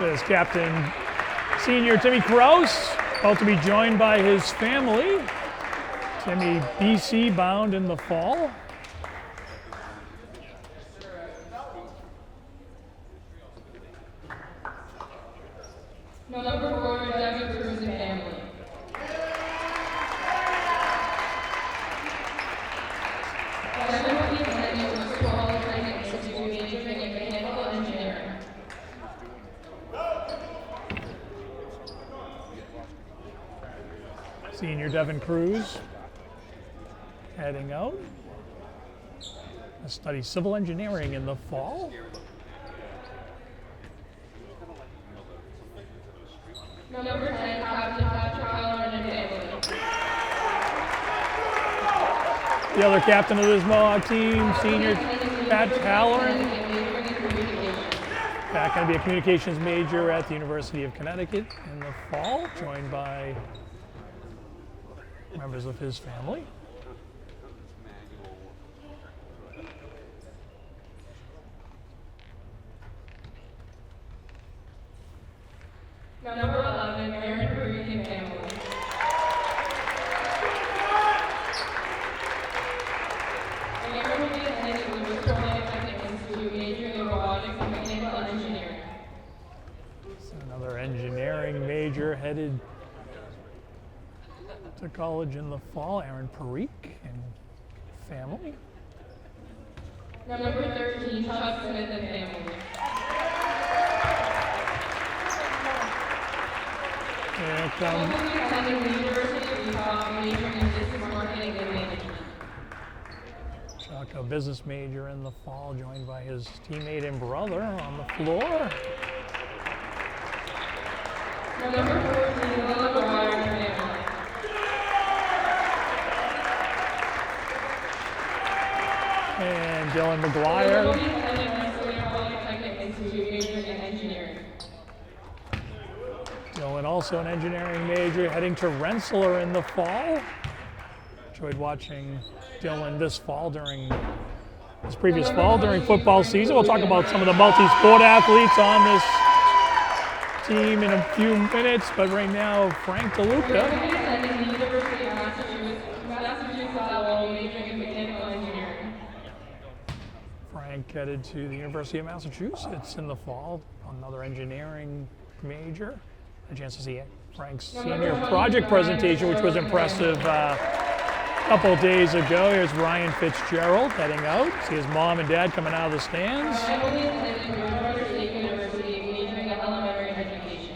As Captain Senior Timmy Krause, about to be joined by his family. Timmy BC bound in the fall. Number 4, Devin Cruz and family. Devin will be attending Bristol Polytechnic Institute majoring in mechanical engineering. Senior Devin Cruz heading out to study civil engineering in the fall. Number 10, Captain Patrick Allen and family. The other captain of this Mohawk team, Senior Pat Halloran. Pat going to be a communications major at the University of Connecticut in the fall, joined by members of his family. Number 11, Aaron Parikh and family. Aaron will be attending the Bristol Polytechnic Institute majoring in robotics and mechanical engineering. So another engineering major headed to college in the fall, Aaron Parikh and family. Number 13, Chuck Smith and family. Here Chuck will comes be attending the University of Utah majoring in business marketing and management. Chuck, a business major in the fall, joined by his teammate and brother on the floor. Number 14, Dylan McGuire and family. And Dylan Dylan will McGuire. be attending Bristol Polytechnic Institute majoring in engineering. Dylan also an engineering major, heading to Rensselaer in the fall. Enjoyed watching Dylan this fall during this previous fall during football season. We'll talk about some of the multi-sport athletes on this team in a few minutes, but right now, Frank Dylan will be DeLuca. attending the University of Massachusetts Lowell majoring in mechanical engineering. Frank headed to the University of Massachusetts in the fall, another engineering major. A chance to see Frank's senior project presentation, which was impressive a couple days ago. Here's Ryan Fitzgerald heading out. See his mom and dad coming out of the stands. Ryan will be attending Georgia State University majoring in elementary education.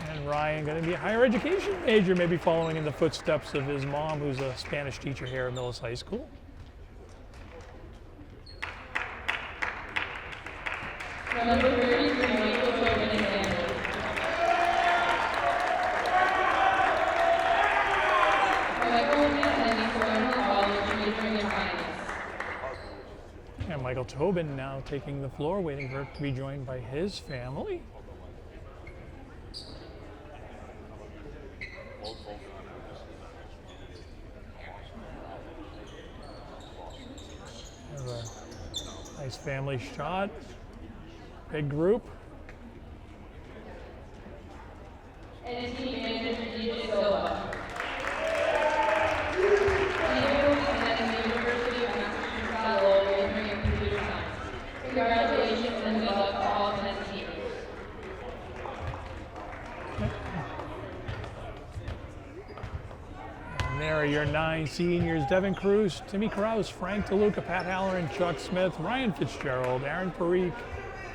And Ryan going to be a higher education major, maybe following in the footsteps of his mom, who's a Spanish teacher here at Millis High School. Number 33, Michael Tobin and family. Michael will be attending Cornell College majoring in finance. And Michael Tobin now taking the floor, waiting for to be joined by his family. There's a nice family shot. Big group. And his team manager, DJ Silva. DJ will be attending the University of Massachusetts Lowell majoring in computer science. Congratulations and good luck to all 10 teams. And there are your 9 seniors: Devin Cruz, Timmy Krause, Frank DeLuca, Pat Halloran, Chuck Smith, Ryan Fitzgerald, Aaron Parikh,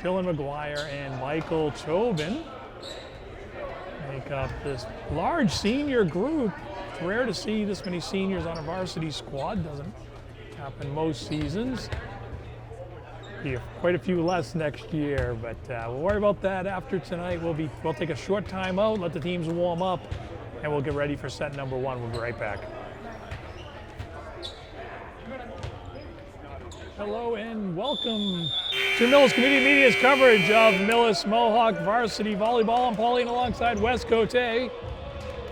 Dylan McGuire, and Michael Tobin make up this large senior group. It's rare to see this many seniors on a varsity squad. Doesn't happen most seasons. Be quite a few less next year, but we'll worry about that after tonight. We'll take a short time out, let the teams warm up, and we'll get ready for set number 1. We'll be right back. Hello and welcome to Millis Community Media's coverage of Millis Mohawk Varsity Volleyball. I'm Pauline alongside Wes Cote. Well,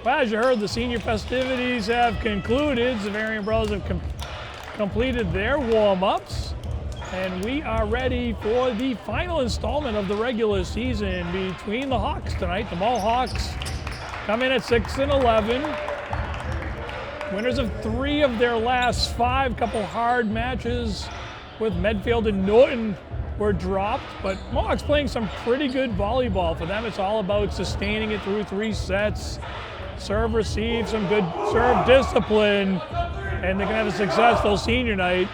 as you heard, the senior festivities have concluded. Xaverian brothers have completed their warm-ups. And we are ready for the final installment of the regular season between the Hawks tonight. The Mohawks come in at 6-11. Winners of 3 of their last 5. Couple hard matches with Medfield and Norton were dropped, but Mohawks playing some pretty good volleyball. For them, it's all about sustaining it through 3 sets. Serve, receive, some good serve discipline, and they're gonna have a successful senior night.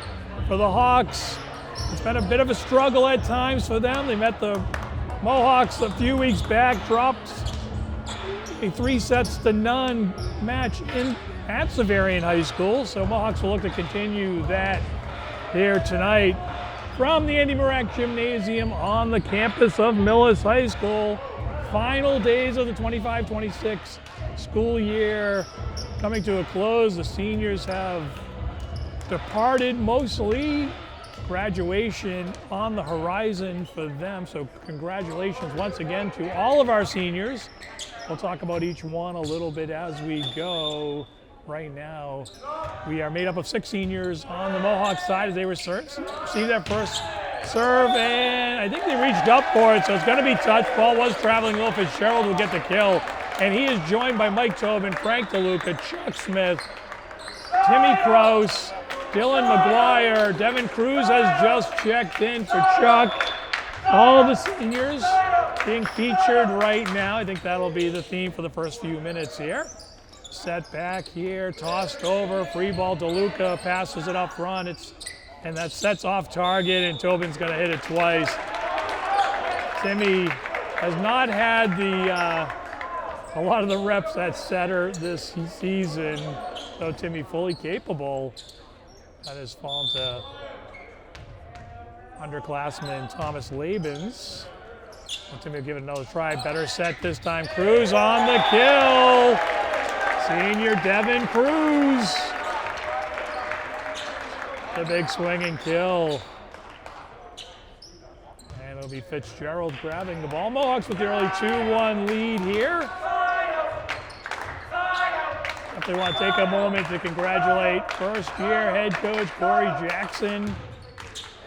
For the Hawks, it's been a bit of a struggle at times for them. They met the Mohawks a few weeks back, dropped a 3-0 match at Xaverian High School. So Mohawks will look to continue that here tonight from the Andy Morak Gymnasium on the campus of Millis High School. Final days of the 25-26 school year coming to a close. The seniors have departed mostly. Graduation on the horizon for them, so congratulations once again to all of our seniors. We'll talk about each one a little bit as we go. Right now, we are made up of 6 seniors on the Mohawk side as they receive their first serve, and I think they reached up for it, so it's going to be touch. Ball was traveling low. Fitzgerald will get the kill, and he is joined by Mike Tobin, Frank DeLuca, Chuck Smith, Timmy Kraus, Dylan McGuire. Devin Cruz has just checked in for Chuck. All the seniors being featured right now. I think that'll be the theme for the first few minutes here. Set back here, tossed over, free ball. DeLuca passes it up front. And that sets off target, and Tobin's going to hit it twice. Timmy has not had a lot of the reps at setter this season, so Timmy fully capable. That has fallen to underclassman Thomas Labens. And Timmy will give it another try. Better set this time. Cruz on the kill. Senior Devin Cruz. The big swing and kill. And it'll be Fitzgerald grabbing the ball. Mohawks with the early 2-1 lead here. If they want to take a moment to congratulate first-year head coach Corey Jackson.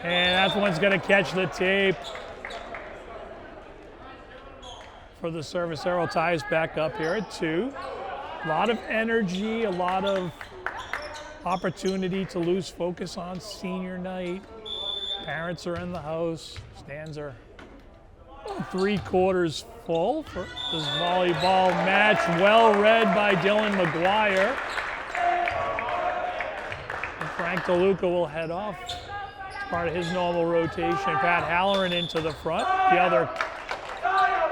And that's one's going to catch the tape for the service arrow. Ties back up here at 2. A lot of energy, a lot of opportunity to lose focus on senior night. Parents are in the house. Stands are 3/4 full for this volleyball match. Well read by Dylan McGuire. And Frank DeLuca will head off as part of his normal rotation. Pat Halloran into the front, the other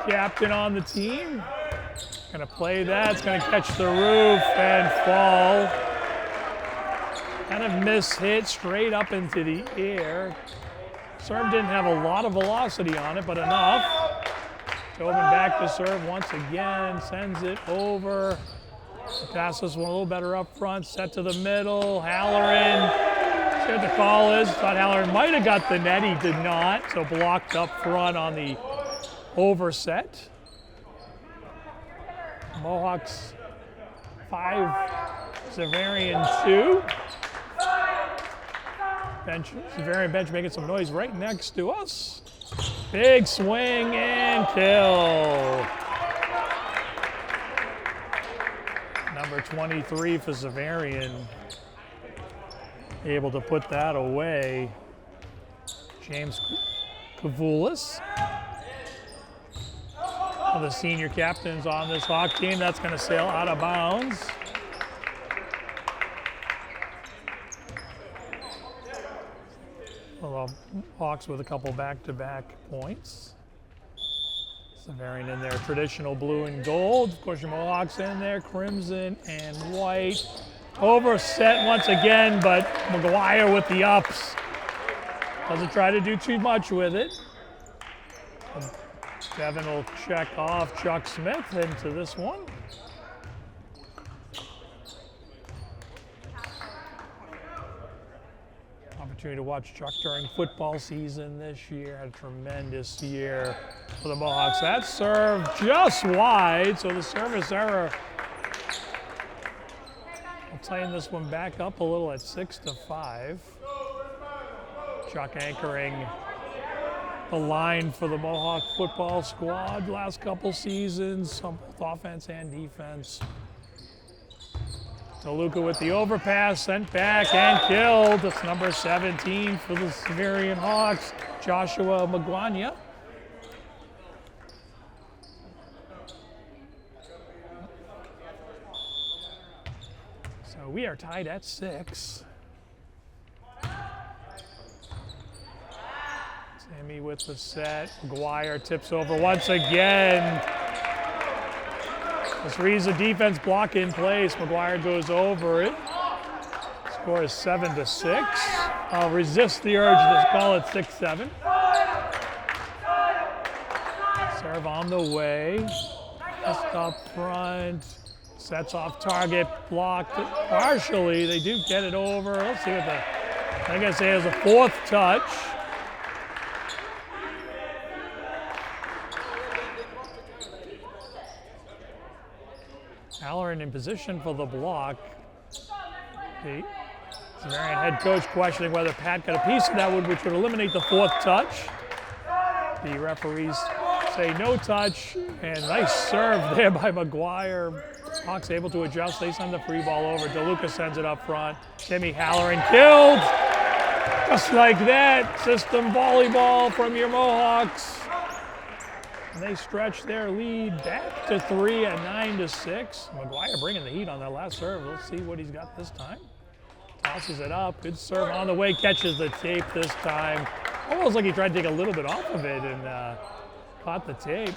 captain on the team. Gonna play that, it's gonna catch the roof and fall. Kind of miss-hit straight up into the air. Serve didn't have a lot of velocity on it, but enough. Tobin back to serve once again, sends it over. Passes one a little better up front, set to the middle. Halloran, see what the call is. Thought Halloran might have got the net, he did not. So blocked up front on the overset. Mohawks 5, Xaverian 2. Xaverian bench making some noise right next to us. Big swing and kill. Number 23 for Xaverian. Able to put that away. James Kavoulis. One of the senior captains on this Hawk team. That's going to sail out of bounds. Well, Hawks with a couple back-to-back points. Xaverian in their traditional blue and gold. Of course, your Mohawks in there, crimson and white. Overset once again, but McGuire with the ups. Doesn't try to do too much with it. Devin will check off Chuck Smith into this one. Opportunity to watch Chuck during football season this year. Had a tremendous year for the Mohawks. That serve just wide, so the service error. I'll tighten this one back up a little at 6-5. Chuck anchoring the line for the Mohawk football squad last couple seasons on both offense and defense. DeLuca with the overpass, sent back and killed. That's number 17 for the Xaverian Hawks, Joshua Magwanya. So we are tied at 6. Sammy with the set. McGuire tips over once again. This reads the defense block in place. McGuire goes over it. Score is 7-6. I'll resist the urge to call it 6-7. Serve on the way. Just up front. Sets off target. Blocked partially. They do get it over. Let's see what I gotta say is a 4th touch. Halloran in position for the block. The Xaverian head coach questioning whether Pat got a piece of that one, which would eliminate the 4th touch. The referees say no touch, and nice serve there by McGuire. Hawks able to adjust. They send the free ball over. DeLuca sends it up front. Timmy Halloran killed. Just like that, system volleyball from your Mohawks. And they stretch their lead back to 3 at 9-6. McGuire bringing the heat on that last serve. Let's see what he's got this time. Tosses it up. Good serve on the way. Catches the tape this time. Almost like he tried to take a little bit off of it and caught the tape.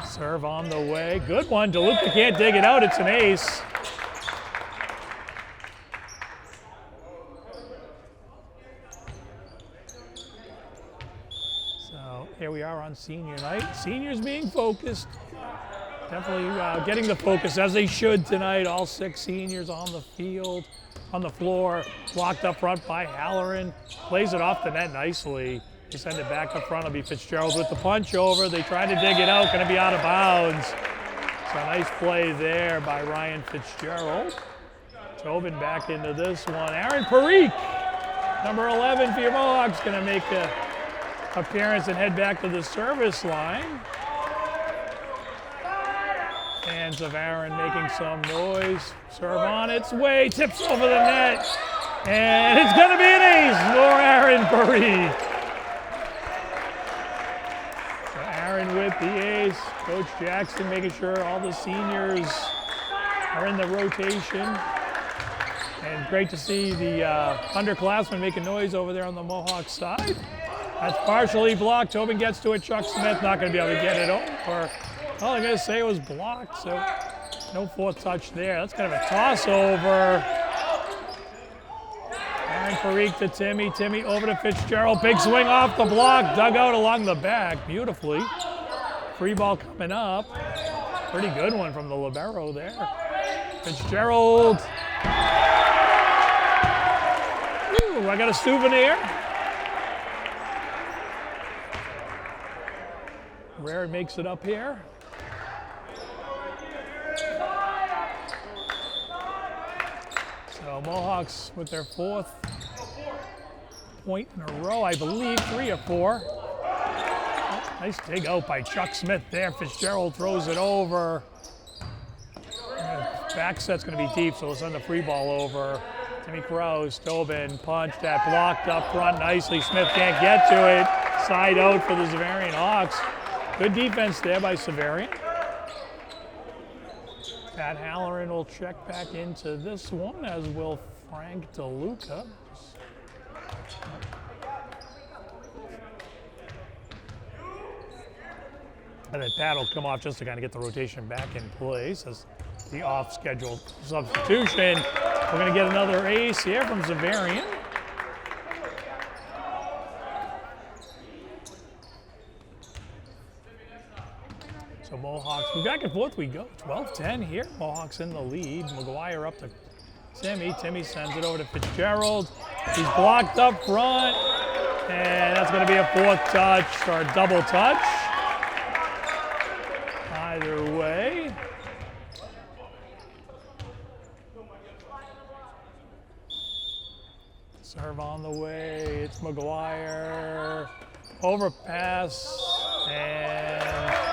Serve on the way. Good one. DeLuca can't dig it out. It's an ace. Here we are on senior night. Seniors being focused. Definitely getting the focus as they should tonight. All 6 seniors on the field, on the floor. Blocked up front by Halloran. Plays it off the net nicely. They send it back up front. It'll be Fitzgerald with the punch over. They try to dig it out. Going to be out of bounds. So a nice play there by Ryan Fitzgerald. Tobin back into this one. Aaron Parikh, number 11 for your Mohawks, going to make a appearance and head back to the service line. Hands of Aaron making some noise. Serve on its way, tips over the net. And it's gonna be an ace for Aaron Parikh. So Aaron with the ace. Coach Jackson making sure all the seniors are in the rotation. And great to see the underclassmen making noise over there on the Mohawk side. That's partially blocked. Tobin gets to it. Chuck Smith not going to be able to get it over. All I'm going to say it was blocked, so no 4th touch there. That's kind of a toss over. Aaron Parikh to Timmy. Timmy over to Fitzgerald. Big swing off the block. Dug out along the back beautifully. Free ball coming up. Pretty good one from the libero there. Fitzgerald. Ooh, I got a souvenir. Rare makes it up here. So Mohawks with their 4th point in a row, I believe, 3 or 4. Oh, nice dig out by Chuck Smith there. Fitzgerald throws it over. Back set's going to be deep, so we'll send the free ball over. Timmy Krause, Tobin, punch that blocked up front nicely. Smith can't get to it. Side out for the Xaverian Hawks. Good defense there by Xaverian. Pat Halloran will check back into this one, as will Frank DeLuca. And then Pat will come off just to kind of get the rotation back in place as the off-schedule substitution. We're going to get another ace here from Xaverian. So Mohawks, back and forth we go. 12-10 here. Mohawks in the lead. McGuire up to Timmy. Timmy sends it over to Fitzgerald. He's blocked up front. And that's going to be a 4th touch or a double touch. Either way. Serve on the way. It's McGuire. Overpass and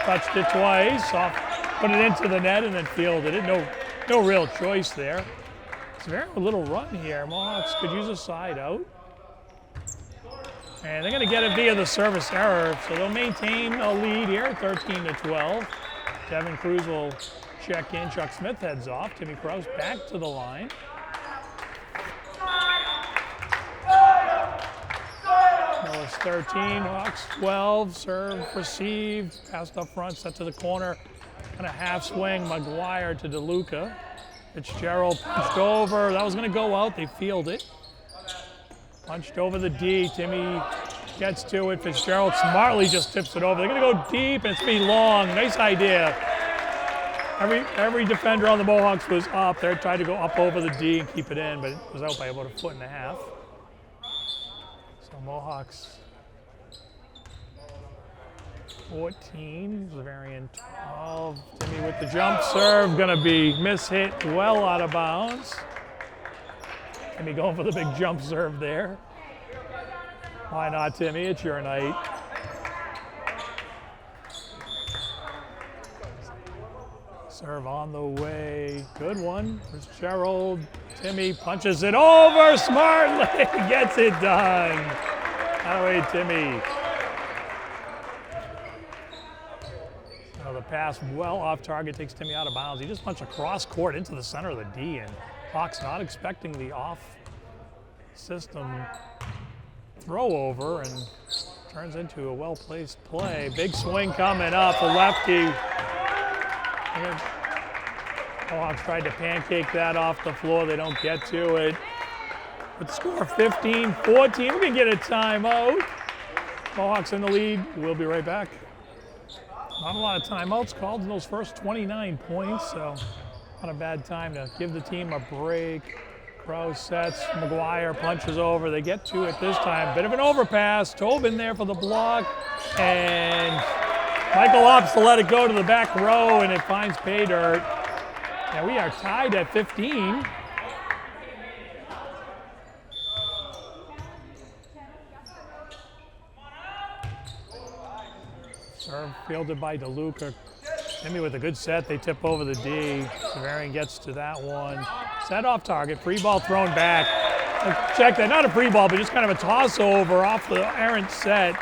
touched it twice. Put it into the net and then fielded it. No real choice there. It's a very little run here. Mohawks could use a side out. And they're going to get it via the service error, so they'll maintain a lead here, 13-12. Devin Cruz will check in. Chuck Smith heads off. Timmy Krause back to the line. Miller's 13, Hawks 12. Serve received, passed up front, set to the corner. Kind of half swing. McGuire to DeLuca. Fitzgerald punched over. That was going to go out. They field it. Punched over the D. Timmy gets to it. Fitzgerald smartly just tips it over. They're going to go deep, and it's going to be long. Nice idea. Every defender on the Mohawks was up. They tried to go up over the D and keep it in, but it was out by about 1.5 feet. So Mohawks 14, Xaverian 12. Timmy with the jump serve, going to be mishit, well out of bounds. Timmy going for the big jump serve there. Why not, Timmy? It's your night. Serve on the way. Good one. There's Gerald. Timmy punches it over smartly. Gets it done. That way, Timmy. Now the pass well off target takes Timmy out of bounds. He just punched across court into the center of the D, and Hawks not expecting the off system throw over, and turns into a well-placed play. Big swing coming up, a lefty. Mohawks tried to pancake that off the floor. They don't get to it. With the score 15-14, we can get a timeout. Mohawks in the lead. We'll be right back. Not a lot of timeouts called in those first 29 points, so not a bad time to give the team a break. Krause sets, McGuire punches over. They get to it this time. Bit of an overpass. Tobin there for the block, and Michael opts to let it go to the back row, and it finds pay dirt. Now we are tied at 15. Serve fielded by DeLuca. Timmy with a good set. They tip over the D. Xaverian gets to that one. Set off target. Free ball thrown back. Check that. Not a free ball, but just kind of a toss over off the errant set.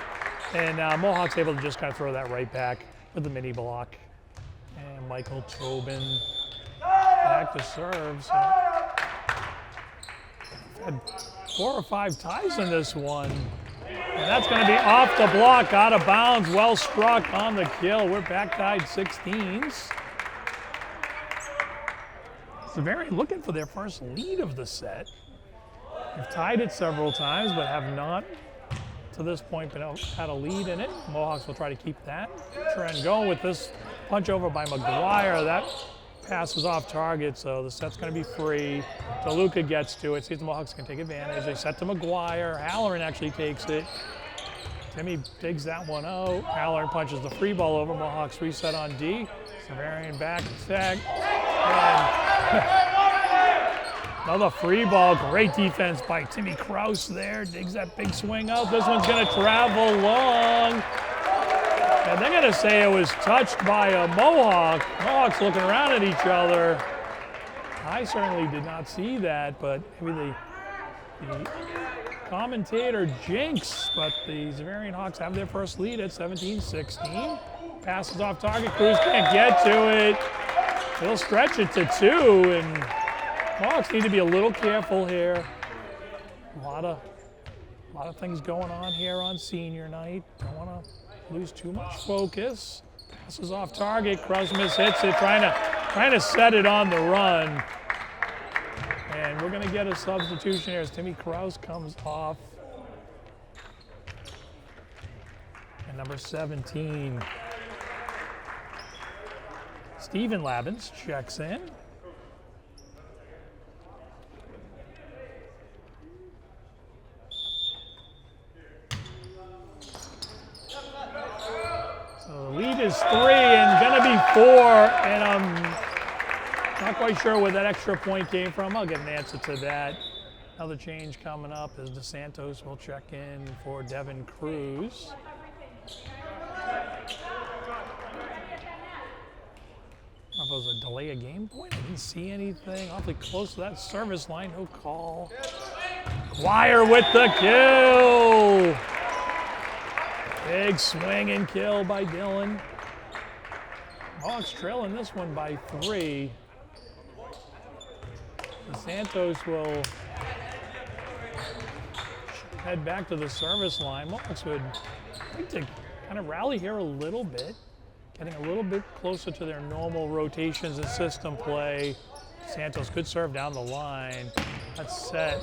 And Mohawks able to just kind of throw that right back with the mini block. And Michael Tobin back to serve. So had 4 or 5 ties in this one. And that's going to be off the block, out of bounds, well struck on the kill. We're back tied 16s. Xaverian looking for their first lead of the set. They've tied it several times, but have not, to this point, had a lead in it. Mohawks will try to keep that trend going with this punch over by McGuire. That pass was off target, so the set's going to be free. DeLuca gets to it. See if the Mohawks can take advantage. They set to McGuire. Halloran actually takes it. Timmy digs that one out. Halloran punches the free ball over. Mohawks reset on D. Xaverian back attack. Another free ball. Great defense by Timmy Krause there. Digs that big swing out. This one's going to travel long. And they're going to say it was touched by a Mohawk. Mohawks looking around at each other. I certainly did not see that, but maybe the commentator jinx. But the Xaverian Hawks have their first lead at 17-16. Passes off target. Cruz can't get to it. They'll stretch it to 2, and Mohawks need to be a little careful here. A lot of things going on here on senior night. Don't want to lose too much focus. Passes off target. Krause hits it, trying to set it on the run. And we're going to get a substitution here as Timmy Krause comes off. And number 17, Steven Labins checks in. So the lead is 3 and going to be 4, and I'm not quite sure where that extra point came from. I'll get an answer to that Another change coming up is DeSantos will check in for Devin Cruz. I don't know if it was a delay of game point. I didn't see anything. Awfully close to that service line. No call. McGuire with the kill. Big swing and kill by Dylan. Hawks trailing this one by 3. Santos will head back to the service line. Hawks would like to kind of rally here a little bit. Getting a little bit closer to their normal rotations and system play. Santos could serve down the line. That's set.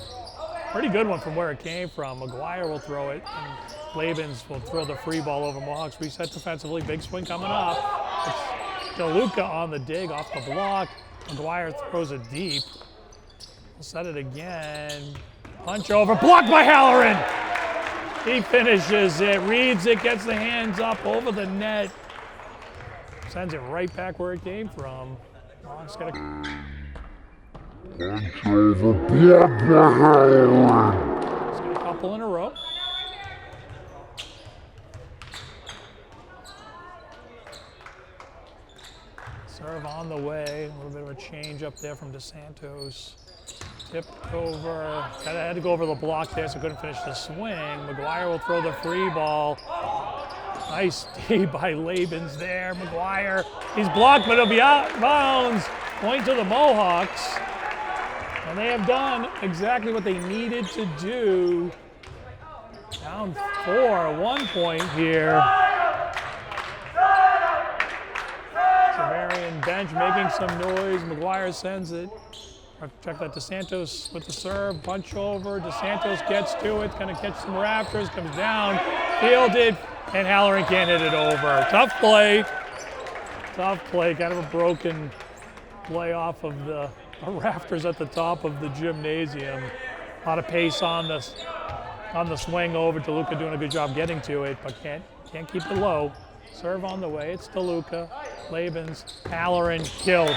Pretty good one from where it came from. McGuire will throw it, and Labens will throw the free ball over. Mohawks reset defensively. Big swing coming up. It's DeLuca on the dig off the block. McGuire throws it deep. We'll set it again. Punch over. Blocked by Halloran. He finishes it, reads it, gets the hands up over the net. Sends it right back where it came from. Mohawks got a couple in a row. Serve on the way. A little bit of a change up there from DeSantos. Tipped over. Had to go over the block there, so couldn't finish the swing. McGuire will throw the free ball. Nice D by Labens there. McGuire, he's blocked, but it'll be out of bounds. Point to the Mohawks. And they have done exactly what they needed to do. Down 4, 1 point here. Xaverian bench making some noise. McGuire sends it. Check that DeSantos with the serve, punch over. DeSantos gets to it, gonna catch some rafters, comes down, fielded, and Halloran can't hit it over. Tough play, kind of a broken play off of the rafters at the top of the gymnasium. A lot of pace on the swing over. DeLuca doing a good job getting to it, but can't keep it low. Serve on the way, it's DeLuca. Labens, Halloran killed.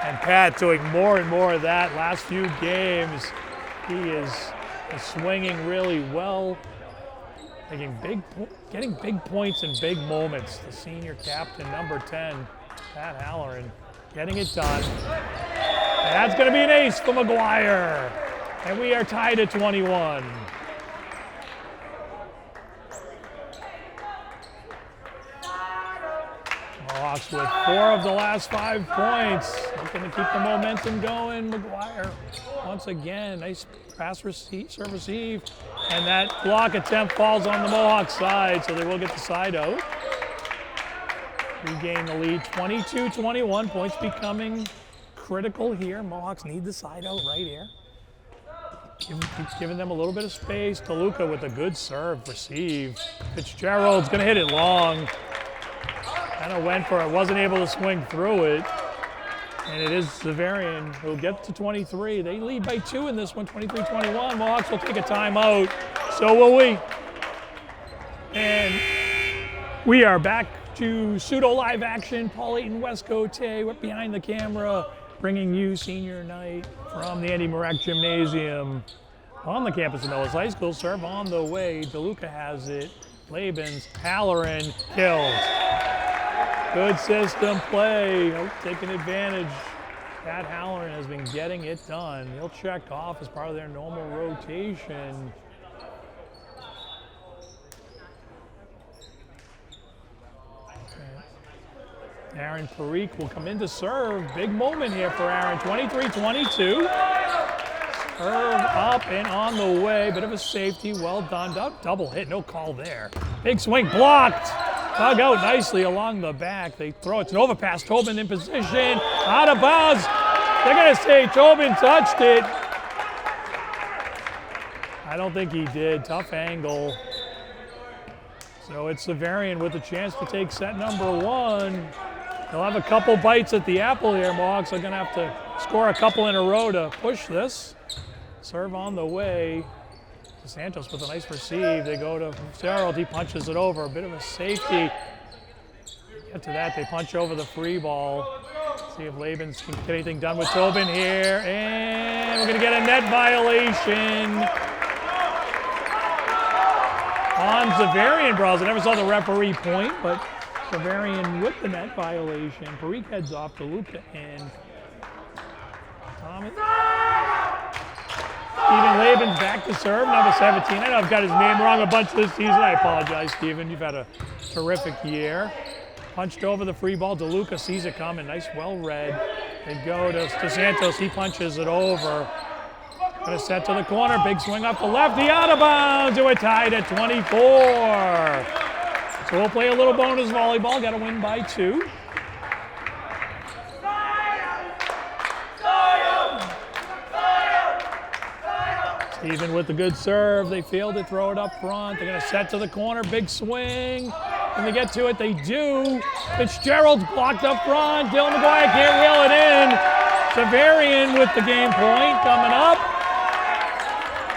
And Pat doing more and more of that last few games. He is swinging really well, getting big points in big moments. The senior captain, number 10, Pat Halloran, getting it done. And that's going to be an ace for McGuire. And we are tied at 21. Mohawks with 4 of the last 5 points. Looking to keep the momentum going. McGuire, once again, nice pass receive, serve receive. And that block attempt falls on the Mohawk side, so they will get the side out. Regain the lead, 22-21. Points becoming critical here. Mohawks need the side out right here. Giving them a little bit of space. DeLuca with a good serve receive. Fitzgerald's gonna hit it long. Kind of went for it, wasn't able to swing through it. And it is Xaverian who'll get to 23. They lead by 2 in this one, 23-21. Mohawks will take a timeout. So will we. And we are back to pseudo live action. Paul Ayton, West Cote, we're behind the camera, bringing you senior night from the Andy Morak Gymnasium on the campus of Millis High School. Serve on the way. DeLuca has it. Labens, Halloran killed. Good system play, taking advantage. Pat Halloran has been getting it done. He'll check off as part of their normal rotation. Aaron Parikh will come in to serve. Big moment here for Aaron, 23-22. Serve up and on the way, bit of a safety, well done. Double hit, no call there. Big swing, blocked. Dug out nicely along the back. They throw it. It's an overpass. Tobin in position. Out of bounds. They're going to say Tobin touched it. I don't think he did. Tough angle. So it's Xaverian with a chance to take set number 1. They'll have a couple bites at the apple here. Mohawks are going to have to score a couple in a row to push this. Serve on the way. Santos with a nice receive. They go to Fitzgerald. He punches it over. A bit of a safety. Get to that. They punch over the free ball. See if Labens can get anything done with Tobin here. And we're going to get a net violation on Xaverian Brawls. I never saw the referee point, but Xaverian with the net violation. Parikh heads off to Luca and Thomas. Steven Laban's back to serve, number 17. I know I've got his name wrong a bunch this season. I apologize, Steven. You've had a terrific year. Punched over the free ball. DeLuca sees it coming. Nice, well read. They go to Santos. He punches it over. Gonna set to the corner. Big swing up the left. The out of bounds. We're tied at 24. So we'll play a little bonus volleyball. Got to win by 2. Steven with the good serve. They failed to throw it up front. They're going to set to the corner. Big swing. Can they get to it? They do. Fitzgerald's blocked up front. Dylan McGuire can't reel it in. Xaverian with the game point coming up.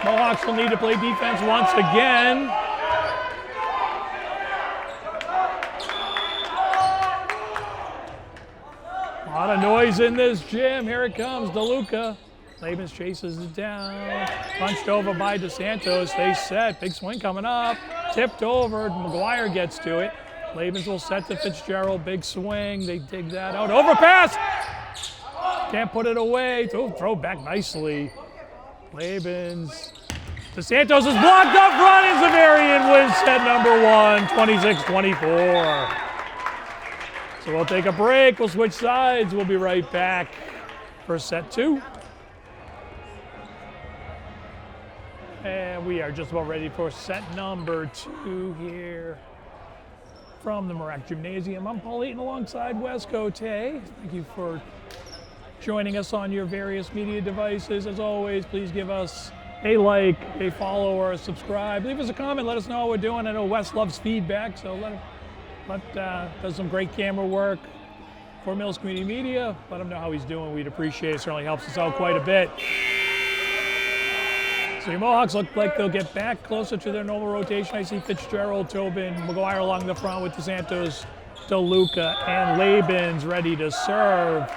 Mohawks will need to play defense once again. A lot of noise in this gym. Here it comes, DeLuca. Labans chases it down. Punched over by DeSantos. They set. Big swing coming up. Tipped over. McGuire gets to it. Labans will set to Fitzgerald. Big swing. They dig that out. Overpass! Can't put it away. Throw back nicely. Labans. DeSantos is blocked up front, and Xaverian wins set number 1, 26-24. So we'll take a break. We'll switch sides. We'll be right back for set 2. And we are just about ready for set number 2 here from the Marac Gymnasium. I'm Paul Eaton alongside Wes Cote. Thank you for joining us on your various media devices. As always, please give us a like, a follow, or a subscribe. Leave us a comment. Let us know how we're doing. I know Wes loves feedback, so does some great camera work for Mills Community Media. Let him know how he's doing. We'd appreciate it. Certainly helps us out quite a bit. So your Mohawks look like they'll get back closer to their normal rotation. I see Fitzgerald, Tobin, McGuire along the front with DeSantos, DeLuca, and Labans ready to serve.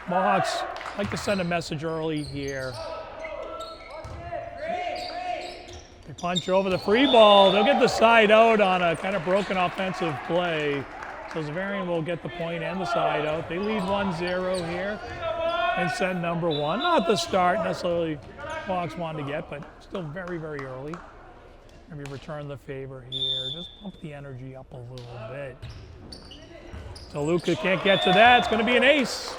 Mohawks like to send a message early here. They punch over the free ball. They'll get the side out on a kind of broken offensive play. So Xaverian will get the point and the side out. They lead 1-0 here in set number 1. Not the start necessarily Mohawks wanted to get, but still very, very early. Maybe return the favor here. Just pump the energy up a little bit. So Luca can't get to that. It's going to be an ace.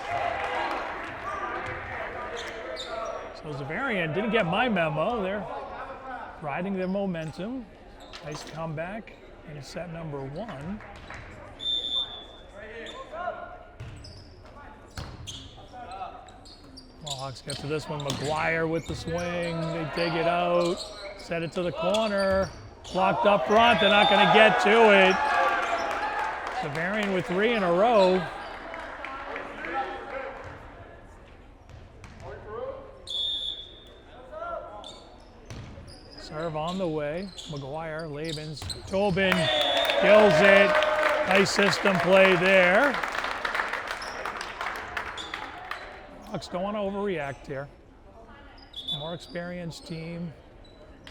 So Xaverian didn't get my memo. They're riding their momentum. Nice comeback in set number 1. Mohawks get to this one. McGuire with the swing. They dig it out. Set it to the corner. Blocked up front. They're not going to get to it. Xaverian with 3 in a row. Serve on the way. McGuire, Labans, Tobin kills it. Nice system play there. Hawks don't want to overreact here. More experienced team.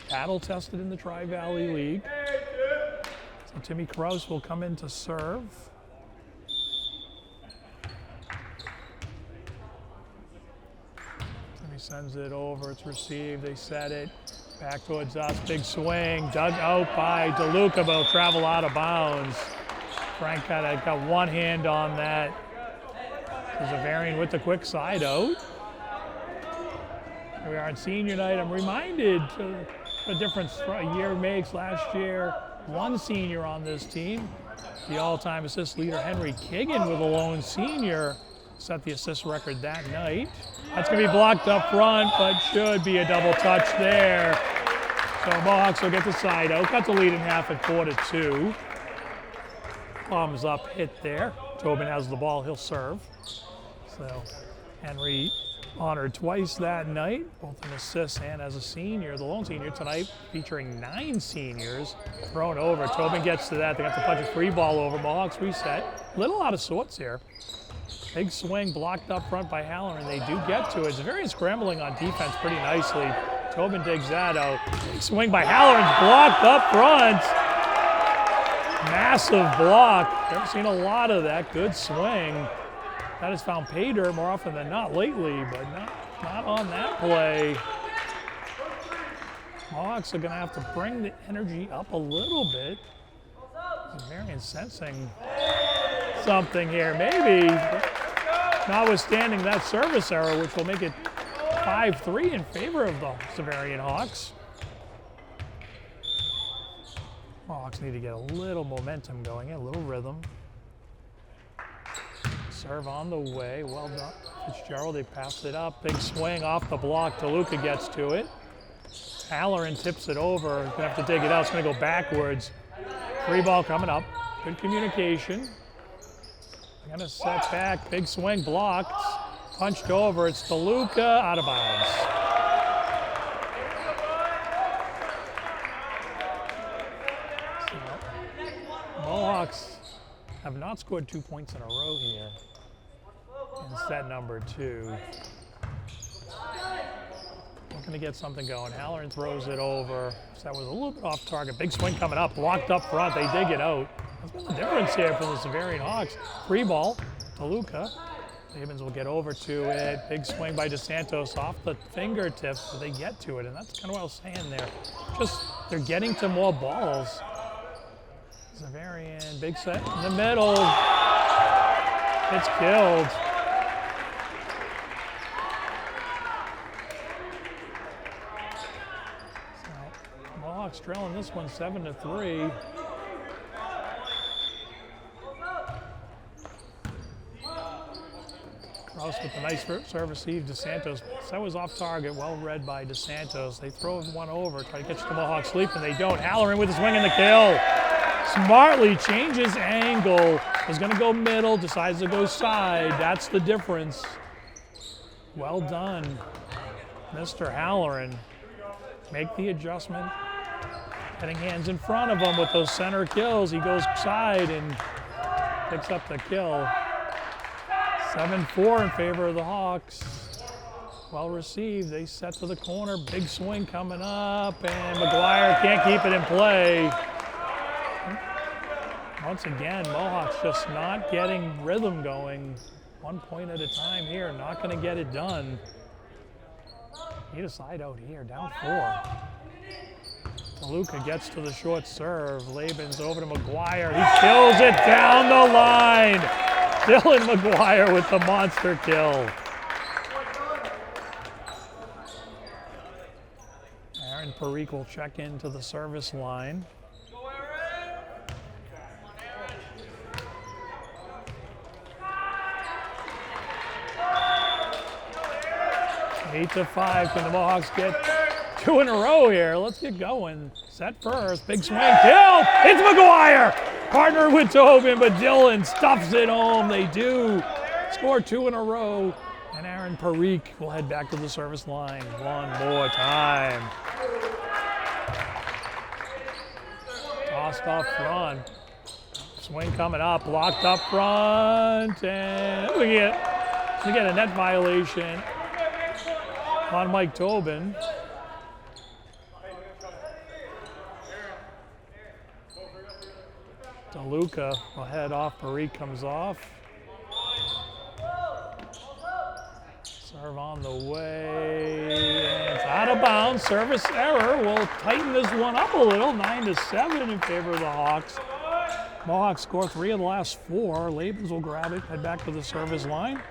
Battle tested in the Tri-Valley League. So Timmy Kraus will come in to serve. Timmy sends it over. It's received. They set it. Back towards us. Big swing. Dug out by DeLuca, but will travel out of bounds. Frank got one hand on that. Xaverian with the quick side out. Here we are on senior night. I'm reminded the difference a year makes. Last year, 1 senior on this team. The all-time assist leader, Henry Kiggin, with a lone senior, set the assist record that night. That's going to be blocked up front, but should be a double touch there. So Mohawks will get the side out. Cut the lead in half at 4-2. Thumbs up hit there. Tobin has the ball. He'll serve. So Henry honored twice that night, both an assist and as a senior. The lone senior tonight featuring 9 seniors thrown over. Tobin gets to that. They have to punch a free ball over. Mohawks reset. Little out of sorts here. Big swing blocked up front by Halloran. They do get to it. Xaverian scrambling on defense pretty nicely. Tobin digs that out. Big swing by Halloran's blocked up front. Massive block. Never seen a lot of that. Good swing. That has found pay dirt more often than not lately, but not on that play. Mohawks are going to have to bring the energy up a little bit. Xaverian sensing something here, maybe. Notwithstanding that service error, which will make it 5-3 in favor of the Xaverian Hawks. Hawks need to get a little momentum going, a little rhythm. Serve on the way, well done. Fitzgerald, they passed it up. Big swing off the block. DeLuca gets to it. Halloran tips it over. He's gonna have to dig it out. It's gonna go backwards. Free ball coming up. Good communication. Gonna set back. Big swing blocked. Punched over. It's DeLuca out of bounds. So, Mohawks have not scored 2 points in a row here in set number 2. Looking to get something going. Halloran throws it over. So that was a little bit off target. Big swing coming up. Blocked up front. They dig it out. That's been the difference here for the Xaverian Hawks. Free ball. DeLuca. Ravens will get over to it. Big swing by DeSantos off the fingertips, but they get to it. And that's kind of what I was saying there. Just, they're getting to more balls. Xaverian, big set in the middle. It's killed. So, Mohawks trailing this one 7-3. Kraus with the nice serve receive. DeSantos. That was off target, well read by DeSantos. They throw one over, try to catch the Mohawks sleep, and they don't. Halloran with the swing and the kill. Smartly changes angle. Was going to go middle, decides to go side. That's the difference. Well done, Mr. Halloran. Make the adjustment. Getting hands in front of him with those center kills. He goes side and picks up the kill. 7-4 in favor of the Hawks. Well received. They set to the corner. Big swing coming up, and McGuire can't keep it in play. Once again, Mohawks just not getting rhythm going. 1 point at a time here. Not going to get it done. Need a side out here. Down 4. DeLuca gets to the short serve. Laban's over to McGuire. He kills it down the line. Dylan McGuire with the monster kill. Aaron Parikh will check into the service line. Eight to 5. Can the Mohawks get 2 in a row here? Let's get going. Set first. Big swing. Kill! It's McGuire! Partnered with Tobin, but Dylan stuffs it home. They do score 2 in a row. And Aaron Parikh will head back to the service line one more time. Tossed up front. Swing coming up. Blocked up front. And we get a net violation on Mike Tobin. DeLuca will head off. Parikh comes off. Serve on the way. And it's out of bounds. Service error. We'll tighten this one up a little. 9-7 in favor of the Hawks. Mohawks score 3 of the last 4. Labens will grab it, head back to the service line.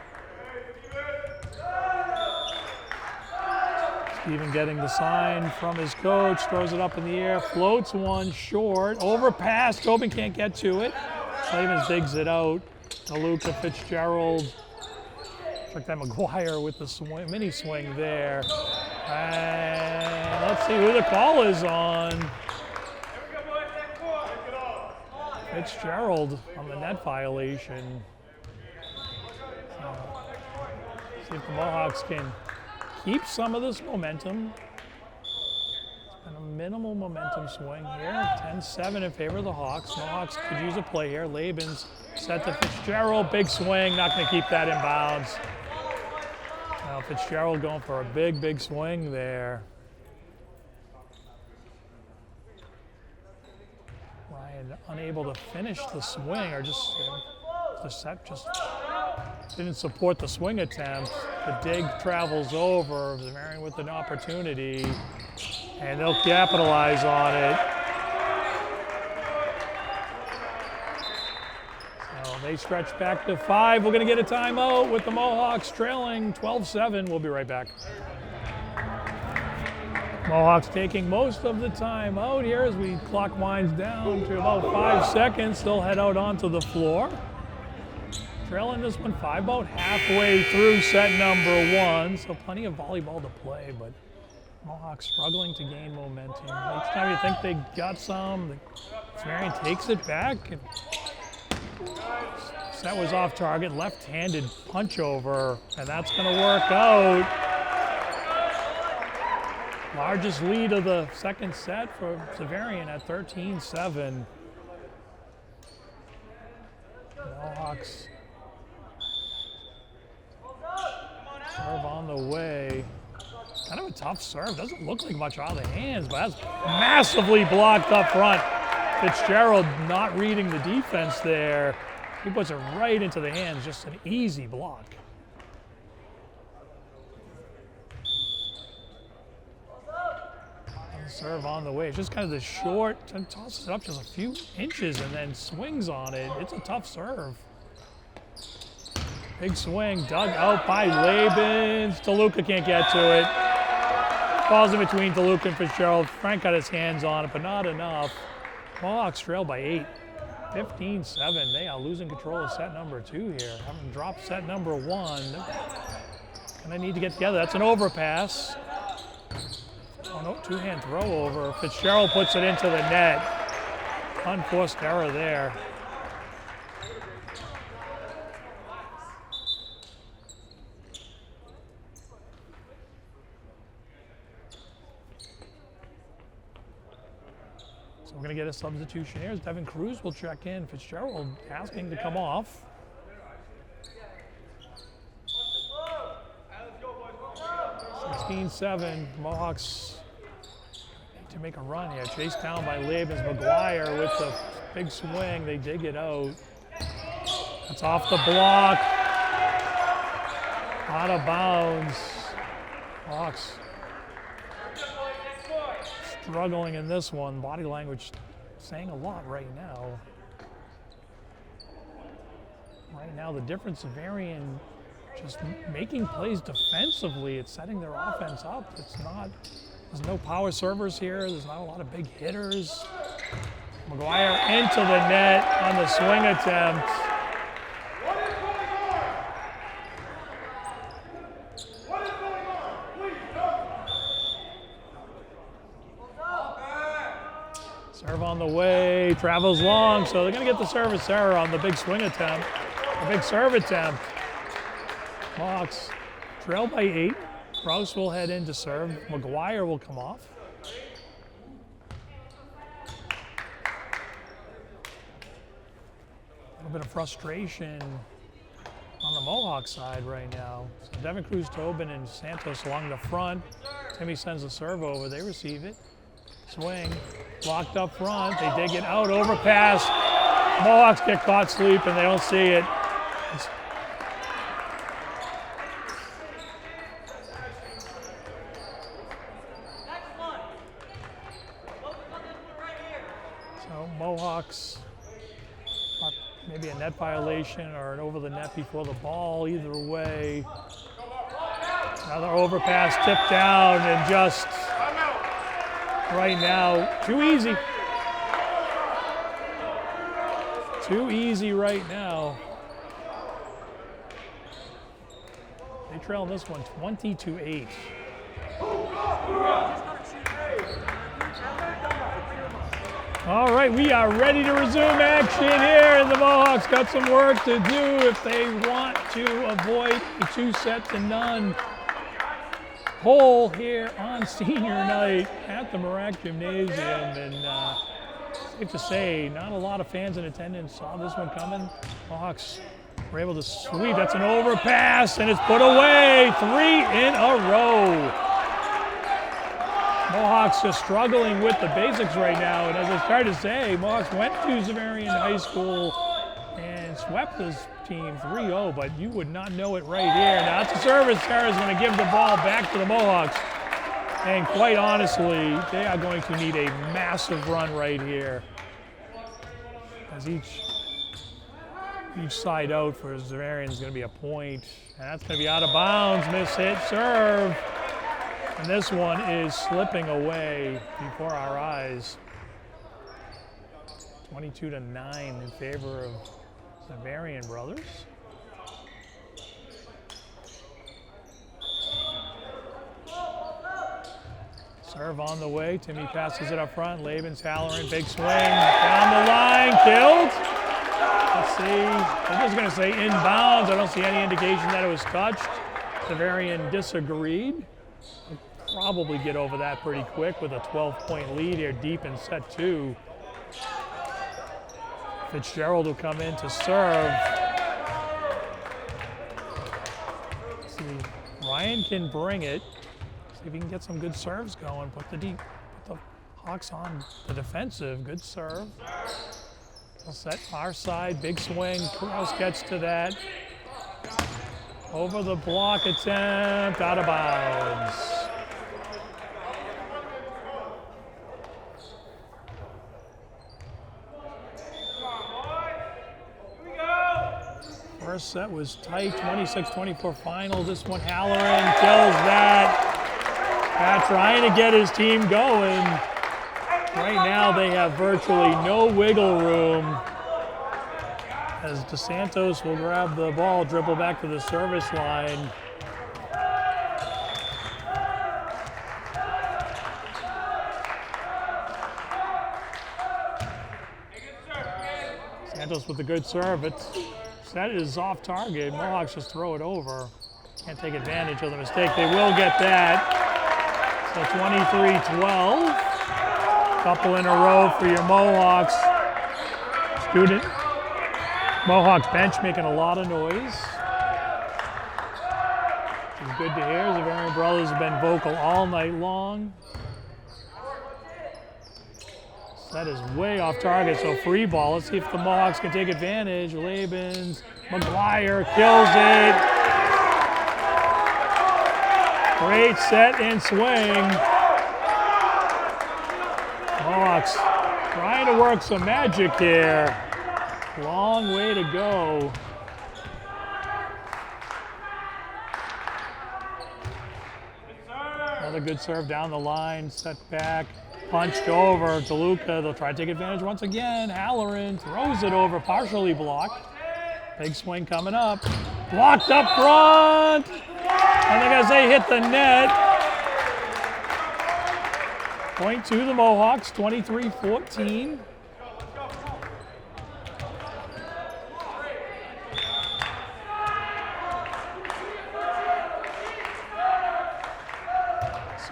Steven getting the sign from his coach, throws it up in the air, floats one short, overpass. Tobin can't get to it. Slavens digs it out. DeLuca, Fitzgerald. Looks like that McGuire with the swing, mini swing there. And let's see who the call is on. Fitzgerald on the net violation. See if the Mohawks can keep some of this momentum. And a minimal momentum swing here. 10-7 in favor of the Hawks. Mohawks could use a play here. Laban's set to Fitzgerald. Big swing. Not going to keep that in bounds. Now Fitzgerald going for a big swing there. Ryan unable to finish the swing, or just the set just didn't support the swing attempt. The dig travels over. Xaverian with an opportunity, and they'll capitalize on it. So they stretch back to 5. We're going to get a timeout with the Mohawks trailing 12-7. We'll be right back. Mohawks taking most of the time out here as we clock winds down to about 5 seconds. They'll head out onto the floor. Trailing this one 5, about halfway through set number 1. So plenty of volleyball to play, but Mohawks struggling to gain momentum. Each time you think they got some, Xaverian takes it back. And set was off target, left-handed punch over, and that's going to work out. Largest lead of the second set for Xaverian at 13-7. Mohawks serve on the way. Kind of a tough serve. Doesn't look like much out of the hands, but that's massively blocked up front. Fitzgerald not reading the defense there. He puts it right into the hands. Just an easy block. Serve on the way. It's just kind of the short, tosses it up just a few inches and then swings on it. It's a tough serve. Big swing, dug out by Laban. DeLuca can't get to it. Falls in between DeLuca and Fitzgerald. Frank got his hands on it, but not enough. Mohawks trail by 8. 15-7. They are losing control of set number 2 here. Having dropped set number 1. And they need to get together. That's an overpass. Oh no, two-hand throw over. Fitzgerald puts it into the net. Unforced error there. So we're going to get a substitution here. Devin Cruz will check in. Fitzgerald asking to come off. $16-7. Mohawks need to make a run here. Chased down by Laban's McGuire with the big swing. They dig it out. That's off the block. Out of bounds. Mohawks struggling in this one. Body language saying a lot right now. Right now, the difference of Xaverian just making plays defensively. It's setting their offense up. There's no power servers here. There's not a lot of big hitters. McGuire into the net on the swing attempt. Serve on the way, travels long, so they're going to get the service error on the big swing attempt, the big serve attempt. Mohawks trail by 8. Kraus will head in to serve. McGuire will come off. A little bit of frustration on the Mohawk side right now. So Devin Cruz, Tobin, and Santos along the front. Timmy sends a serve over. They receive it. Swing. Blocked up front. They dig it out. Overpass. Mohawks get caught sleeping. They don't see it. Mohawks, maybe a net violation or an over the net before the ball, either way. Another overpass, tipped down, and just right now, too easy. Too easy right now. They trail this one 20-8. All right, we are ready to resume action here, and the Mohawks got some work to do if they want to avoid a 2-0. hole here on senior night at the Marac Gymnasium, and safe to say, not a lot of fans in attendance saw this one coming. Mohawks were able to sweep. That's an overpass, and it's put away. 3 in a row. Mohawks just struggling with the basics right now, and as I started to say, Mohawks went to Xaverian High School and swept this team 3-0, but you would not know it right here. Now it's a service. Sarah's going to give the ball back to the Mohawks, and quite honestly, they are going to need a massive run right here, as each side out for Xaverian is going to be a point, and that's going to be out of bounds. Miss hit serve. And this one is slipping away before our eyes. 22-9 in favor of Xaverian brothers. Serve on the way. Timmy passes it up front. Laban's Halloran, big swing down the line, killed. Let's see. I'm just going to say inbounds. I don't see any indication that it was touched. Xaverian disagreed. Probably get over that pretty quick with a 12-point lead here deep in set 2. Fitzgerald will come in to serve. Let's see, Ryan can bring it. See if he can get some good serves going. Put the Hawks on the defensive. Good serve. They'll set far side, big swing. Krause gets to that. Over the block attempt, out of bounds. First set was tight, 26-24 final. This one, Halloran kills that. Pat trying to get his team going. Right now they have virtually no wiggle room, as DeSantos will grab the ball, dribble back to the service line. Santos with a good serve. That is off target. Mohawks just throw it over. Can't take advantage of the mistake. They will get that. So 23-12. Couple in a row for your Mohawks. Student Mohawks bench making a lot of noise. It's good to hear. The Xaverian brothers have been vocal all night long. That is way off target, so free ball. Let's see if the Mohawks can take advantage. Labens, McGuire kills it. Great set and swing. Mohawks trying to work some magic here. Long way to go. Another good serve down the line, set back. Punched over to Luca. They'll try to take advantage once again. Halloran throws it over, partially blocked. Big swing coming up. Blocked up front. And they're going to say hit the net. Point to the Mohawks, 23-14.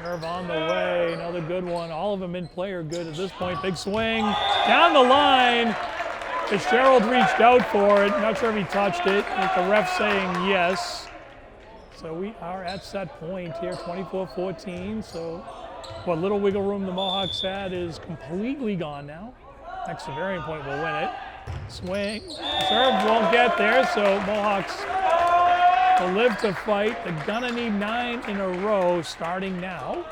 Serve on the way, another good one. All of them in play are good at this point. Big swing, down the line. Fitzgerald reached out for it. Not sure if he touched it. With the ref saying yes. So we are at set point here, 24-14. So what little wiggle room the Mohawks had is completely gone now. Next Xaverian point will win it. Swing, serve won't get there, so Mohawks will live to fight. They're gonna need 9 in a row starting now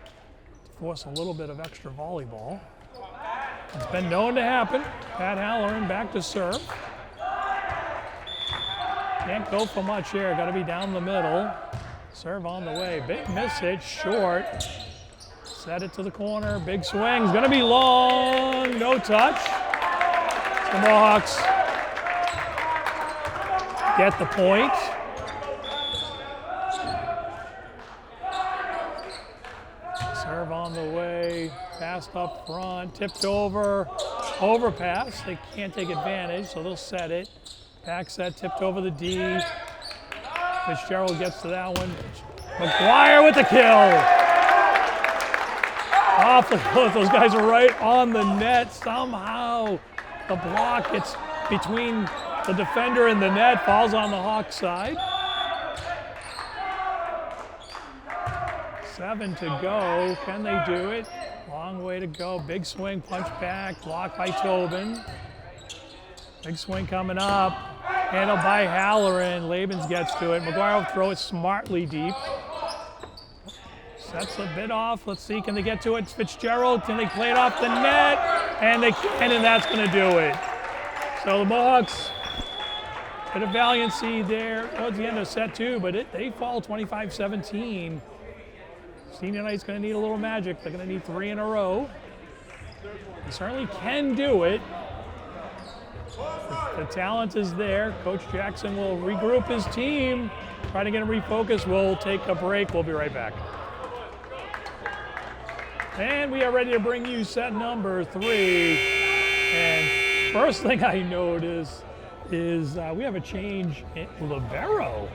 to force a little bit of extra volleyball. It's been known to happen. Pat Halloran back to serve. Can't go for much here, gotta be down the middle. Serve on the way, big miss hit, short. Set it to the corner, big swing's gonna be long, no touch. The Mohawks get the point. Serve on the way, passed up front, tipped over, overpass. They can't take advantage, so they'll set it. Back set, tipped over the D. Fitzgerald gets to that one. McGuire with the kill. Awfully close. Those guys are right on the net. Somehow the block gets between the defender and the net, falls on the Hawk side. 7 to go. Can they do it? Long way to go. Big swing, punch back, blocked by Tobin. Big swing coming up. Handled by Halloran. Labens gets to it. McGuire will throw it smartly deep. Sets a bit off. Let's see, can they get to it? Fitzgerald, can they play it off the net? And they can, and that's going to do it. So the Mohawks, bit of valiancy there towards the end of set 2, but they fall 25-17. Senior night's going to need a little magic. They're going to need 3 in a row. They certainly can do it. The talent is there. Coach Jackson will regroup his team, try to get him refocused. We'll take a break. We'll be right back. And we are ready to bring you set number 3. And first thing I notice is we have a change in libero.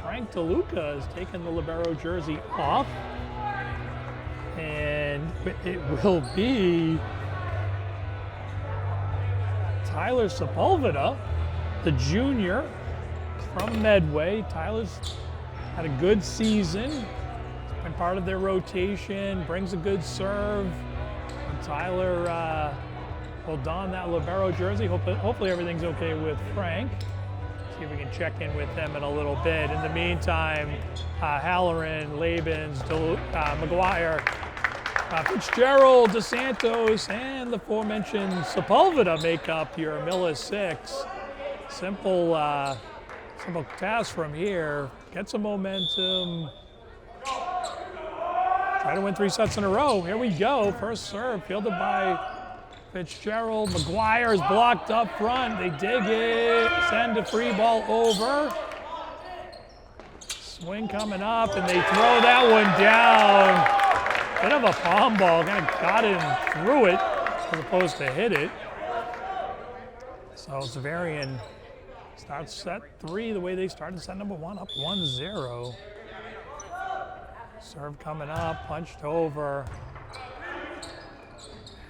Frank DeLuca has taken the libero jersey off. And it will be Tyler Sepulveda, the junior from Medway. Tyler's had a good season. Been part of their rotation, brings a good serve. And Tyler will don that libero jersey. Hopefully everything's okay with Frank. See if we can check in with them in a little bit. In the meantime, Halloran, Labens, McGuire, Fitzgerald, DeSantos, and the aforementioned Sepulveda make up your Miller 6. Simple task from here. Get some momentum. Try to win 3 sets in a row. Here we go. First serve, fielded by Fitzgerald. McGuire is blocked up front. They dig it. Send a free ball over. Swing coming up, and they throw that one down. Bit of a palm ball. Kind of got in through it as opposed to hit it. So Xaverian starts set 3 the way they started set number 1, up 1-0. Serve coming up, punched over.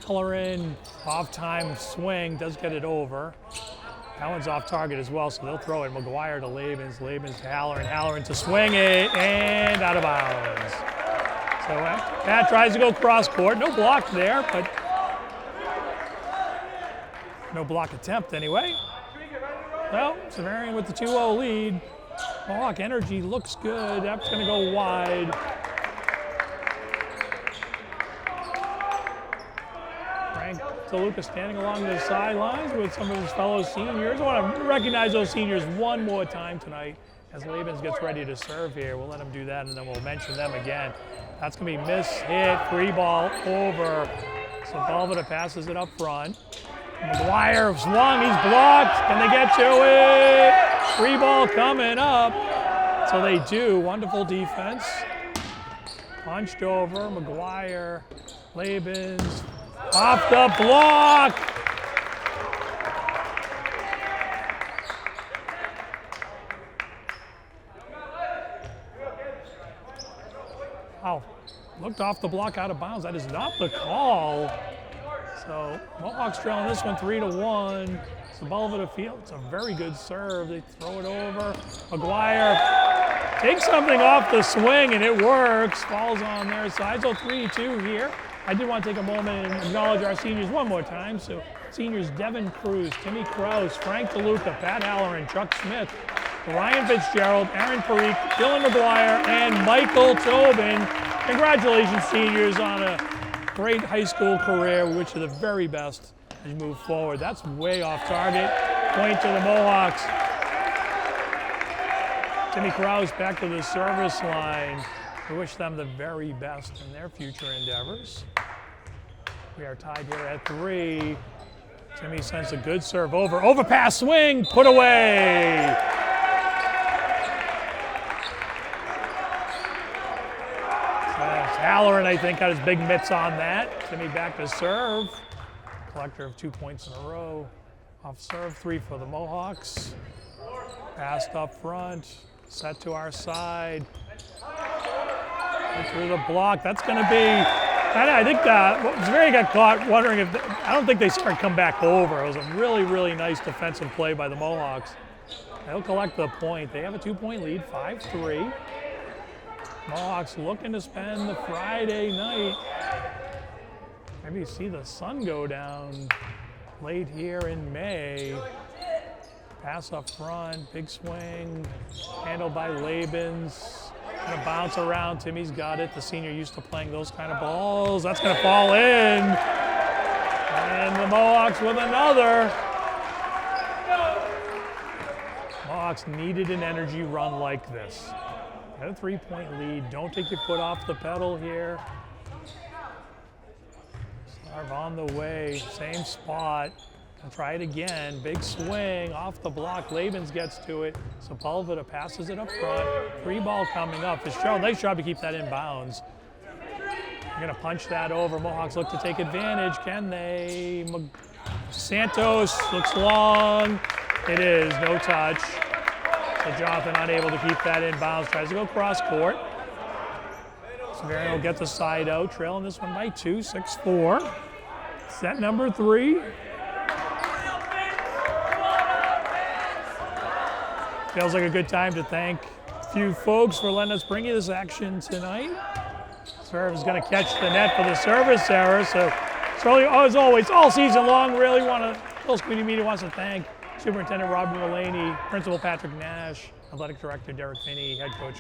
Halloran, off-time swing, does get it over. That one's off target as well, so they'll throw it. McGuire to Labens, Labens to Halloran, Halloran to swing it, and out of bounds. So Pat tries to go cross court, no block there, but no block attempt anyway. Well, Xaverian with the 2-0 lead. Mohawk energy looks good, that's gonna go wide. DeLuca standing along the sidelines with some of his fellow seniors. I want to recognize those seniors one more time tonight as Labens gets ready to serve here. We'll let him do that, and then we'll mention them again. That's going to be miss, hit, free ball, over. Sepulveda passes it up front. McGuire swung, he's blocked. Can they get to it? Free ball coming up. So they do. Wonderful defense. Punched over, McGuire, Labens. Off the block! Wow, looked off the block out of bounds. That is not the call. So Mohawks trailing this one 3-1. Sepulveda field, it's a very good serve. They throw it over. McGuire takes something off the swing and it works. Falls on their side. So 3-2 here. I did want to take a moment and acknowledge our seniors one more time. So seniors Devin Cruz, Timmy Krause, Frank DeLuca, Pat Halloran, Chuck Smith, Ryan Fitzgerald, Aaron Parikh, Dylan McGuire, and Michael Tobin. Congratulations, seniors, on a great high school career. We wish you the very best as you move forward. That's way off target. Point to the Mohawks. Timmy Krause back to the service line. We wish them the very best in their future endeavors. We are tied here at 3. Timmy sends a good serve over. Overpass swing, put away. Halloran, I think, got his big mitts on that. Timmy back to serve. Collector of 2 points in a row. Off serve, 3 for the Mohawks. Passed up front, set to our side. Through the block, that's going to be, I think Xaverian got caught wondering if, I don't think they started come back over. It was a really, really nice defensive play by the Mohawks. They'll collect the point. They have a 2-point lead, 5-3. Mohawks looking to spend the Friday night. Maybe you see the sun go down late here in May. Pass up front, big swing, handled by Labens. Gonna bounce around, Timmy's got it. The senior used to playing those kind of balls. That's gonna fall in. And the Mohawks with another. Mohawks needed an energy run like this. Got a 3-point lead. Don't take your foot off the pedal here. Serve on the way, same spot. And try it again. Big swing off the block. Labens gets to it. Sepulveda passes it up front. Free ball coming up. Fitzgerald, nice job to keep that in bounds. They're going to punch that over. Mohawks look to take advantage. Can they? Santos looks long. It is. No touch. So Jonathan unable to keep that in bounds. Tries to go cross court. Xaverian will get the side out. Trailing this one by 2, 6-4. Set number 3. Feels like a good time to thank a few folks for letting us bring you this action tonight. Serve is going to catch the net for the service error. So as always, all season long, really Mills Community Media wants to thank Superintendent Robert Mulaney, Principal Patrick Nash, Athletic Director Derek Finney, Head Coach.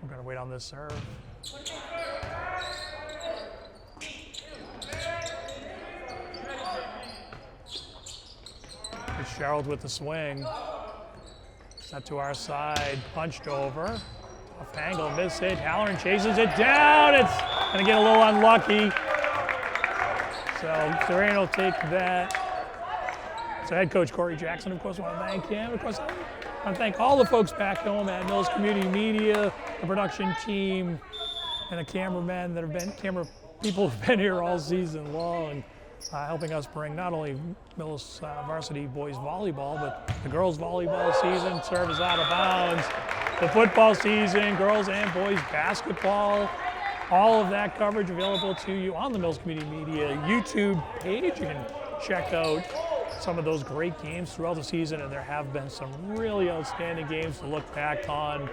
We're going to wait on this serve. Fitzgerald with the swing. Set to our side, punched over. Tough angle, miss hit. Halloran chases it down. It's going to get a little unlucky. So Xaverian will take that. So head coach Corey Jackson, of course, want to thank him. Of course, I want to thank all the folks back home at Mills Community Media, the production team, and the cameramen that have been, people who've been here all season long. Helping us bring not only Mills Varsity boys volleyball, but the girls volleyball season, serve is out of bounds, the football season, girls and boys basketball, all of that coverage available to you on the Mills Community Media YouTube page. You can check out some of those great games throughout the season, and there have been some really outstanding games to look back on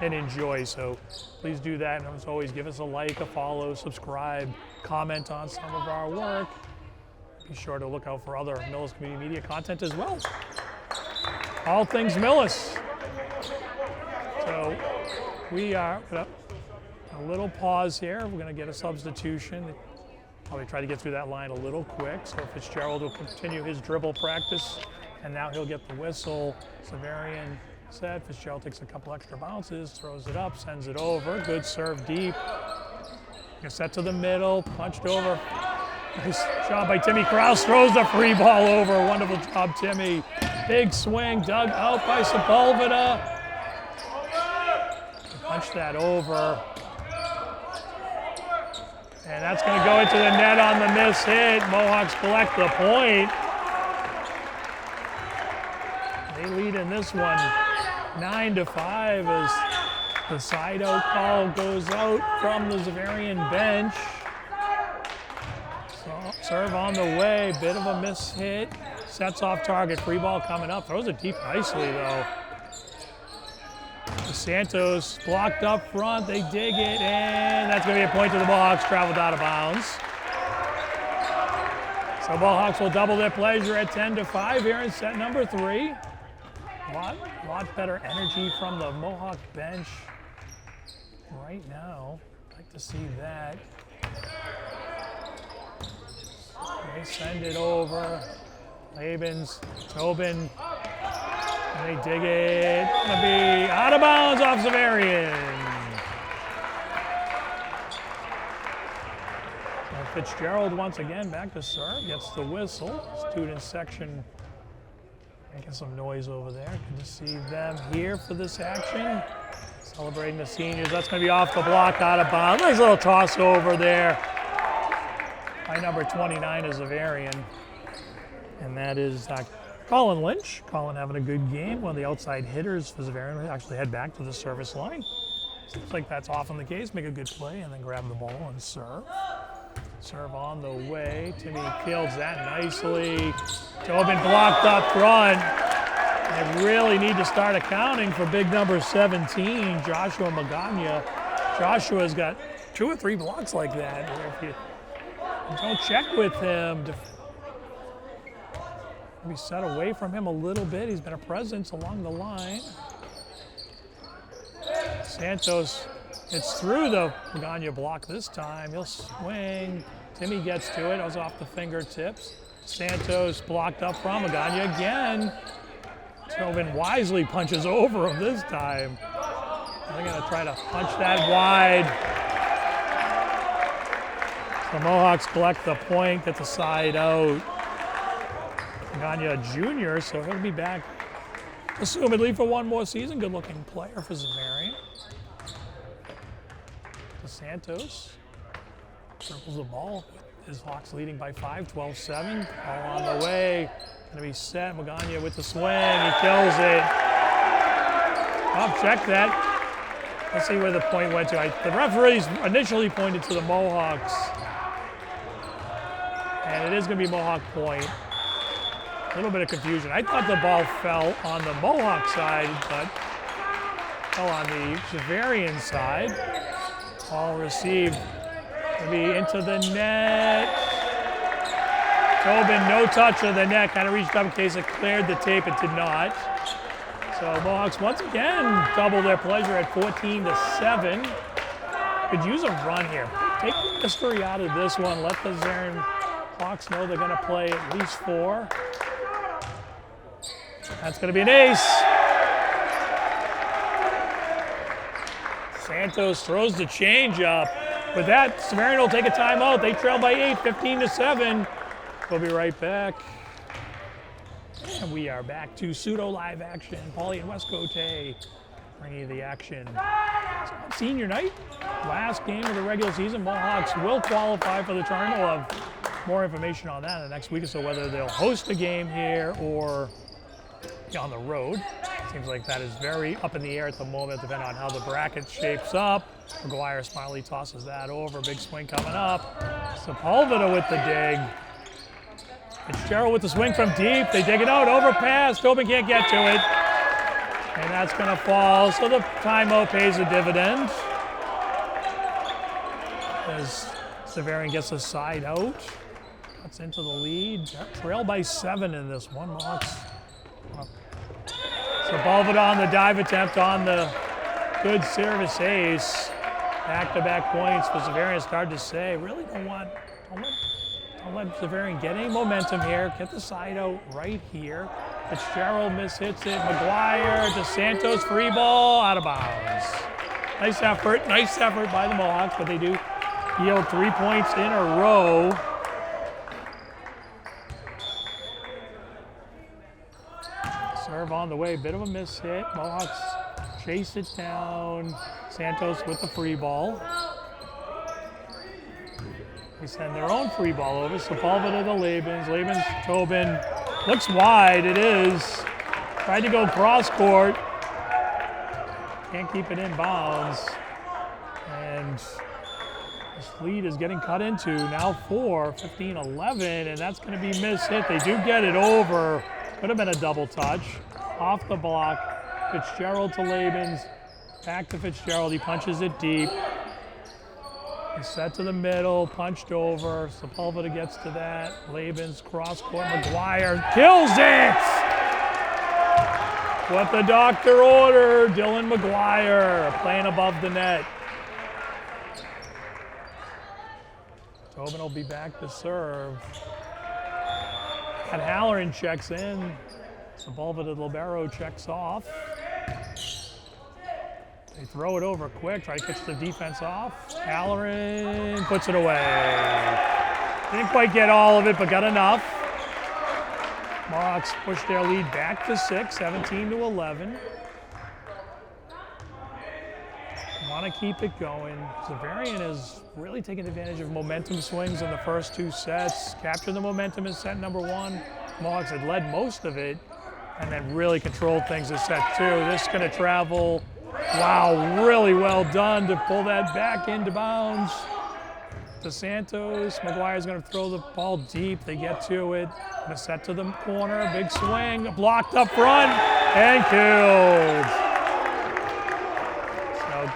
and enjoy. So please do that, and as always, give us a like, a follow, subscribe, comment on some of our work. Be sure to look out for other Millis Community Media content as well. All things Millis. So we are a little pause here. We're going to get a substitution. Probably try to get through that line a little quick. So Fitzgerald will continue his dribble practice, and now he'll get the whistle. Xaverian set. Fitzgerald takes a couple extra bounces, throws it up, sends it over. Good serve deep. Set to the middle, punched over. Nice job by Timmy Krause, throws the free ball over. Wonderful job, Timmy. Big swing, dug out by Sepulveda. Punch that over. And that's going to go into the net on the miss hit. Mohawks collect the point. They lead in this one 9-5 as the side out call goes out from the Xaverian bench. Serve on the way, bit of a miss hit. Sets off target, free ball coming up. Throws it deep nicely though. Santos blocked up front, they dig it, and that's going to be a point to the Mohawks, traveled out of bounds. So Mohawks will double their pleasure at 10-5 here in set number 3. A lot better energy from the Mohawk bench right now. I'd like to see that. They send it over. Labens, Tobin, and they dig it. It's going to be out of bounds off Xaverian. Now Fitzgerald once again back to serve, gets the whistle. Student section making some noise over there. Good to see them here for this action. Celebrating the seniors. That's going to be off the block, out of bounds. Nice little toss over there by number 29 is Xaverian. And that is Colin Lynch. Colin having a good game. One of the outside hitters for Xaverian will actually head back to the service line. Seems like that's often the case. Make a good play and then grab the ball and serve. Serve on the way. Timmy fields that nicely. Tobin blocked up front. They really need to start accounting for big number 17, Joshua Magana. Joshua's got 2 or 3 blocks like that. Where if you don't check with him, maybe set away from him a little bit. He's been a presence along the line. Santos, it's through the Magana block this time. He'll swing. Timmy gets to it. It was off the fingertips. Santos blocked up from Magana again. Tobin wisely punches over him this time. They're going to try to punch that wide. The Mohawks collect the point, get the side out. Magana Jr., so he'll be back, assumedly, for one more season. Good-looking player for Xaverian. Santos circles the ball. His Hawks leading by 5, 12-7. Ball on the way. Going to be set. Magana with the swing. He kills it. Oh, check that. Let's see where the point went to. The referees initially pointed to the Mohawks. And it is going to be Mohawk point. A little bit of confusion. I thought the ball fell on the Mohawk side, but fell on the Xaverian side. Ball received, maybe into the net. Tobin, no touch of the net, kind of reached up in case it cleared the tape. It did not. So Mohawks once again double their pleasure at 14-7. Could use a run here. Take the mystery out of this one. Let the Xaverian Hawks know they're going to play at least 4. That's going to be an ace. Santos throws the changeup. With that, Xaverian will take a timeout. They trail by 8, 15-7. We'll be right back. And we are back to pseudo live action. Paulie and Westcote bringing you the action. So senior night, last game of the regular season. Mohawks will qualify for the tournament. We'll have more information on that in the next week or so, whether they'll host a game here or on the road. Seems like that is very up in the air at the moment, depending on how the bracket shapes up. McGuire Smiley tosses that over. Big swing coming up. Sepulveda with the dig. Fitzgerald with the swing from deep. They dig it out. Overpass. Tobin can't get to it. And that's going to fall. So the timeout pays a dividend. As Xaverian gets a side out. Cuts into the lead. Trail by 7 in this one. Mohawks. Sepulveda on the dive attempt on the good service ace. Back-to-back points for Xaverian. It's hard to say. Really don't let Xaverian get any momentum here. Get the side out right here. Fitzgerald mishits it. McGuire to Santos. Free ball out of bounds. Nice effort by the Mohawks, but they do yield 3 points in a row. Serve on the way, bit of a miss hit. Mohawks chase it down. Santos with the free ball. They send their own free ball over. Sepulveda to Labens. Labens, Tobin. Looks wide, it is. Tried to go cross court. Can't keep it in bounds. And this lead is getting cut into. Now 4, 15-11, and that's going to be miss hit. They do get it over. Could have been a double touch. Off the block. Fitzgerald to Labens. Back to Fitzgerald. He punches it deep. He's set to the middle. Punched over. Sepulveda gets to that. Labens cross court. McGuire kills it! What the doctor ordered. Dylan McGuire playing above the net. Tobin will be back to serve. And Halloran checks in. Sepulveda libero checks off. They throw it over quick, try to catch the defense off. Halloran puts it away. Didn't quite get all of it, but got enough. Mohawks push their lead back to 6, 17-11. Want to keep it going. Xaverian is really taking advantage of momentum swings in the first 2 sets. Captured the momentum in set number 1. Mohawks had led most of it and then really controlled things in set 2. This is going to travel. Wow, really well done to pull that back into bounds. DeSantos, McGuire's going to throw the ball deep. They get to it. Going to set to the corner. Big swing, blocked up front, and killed. So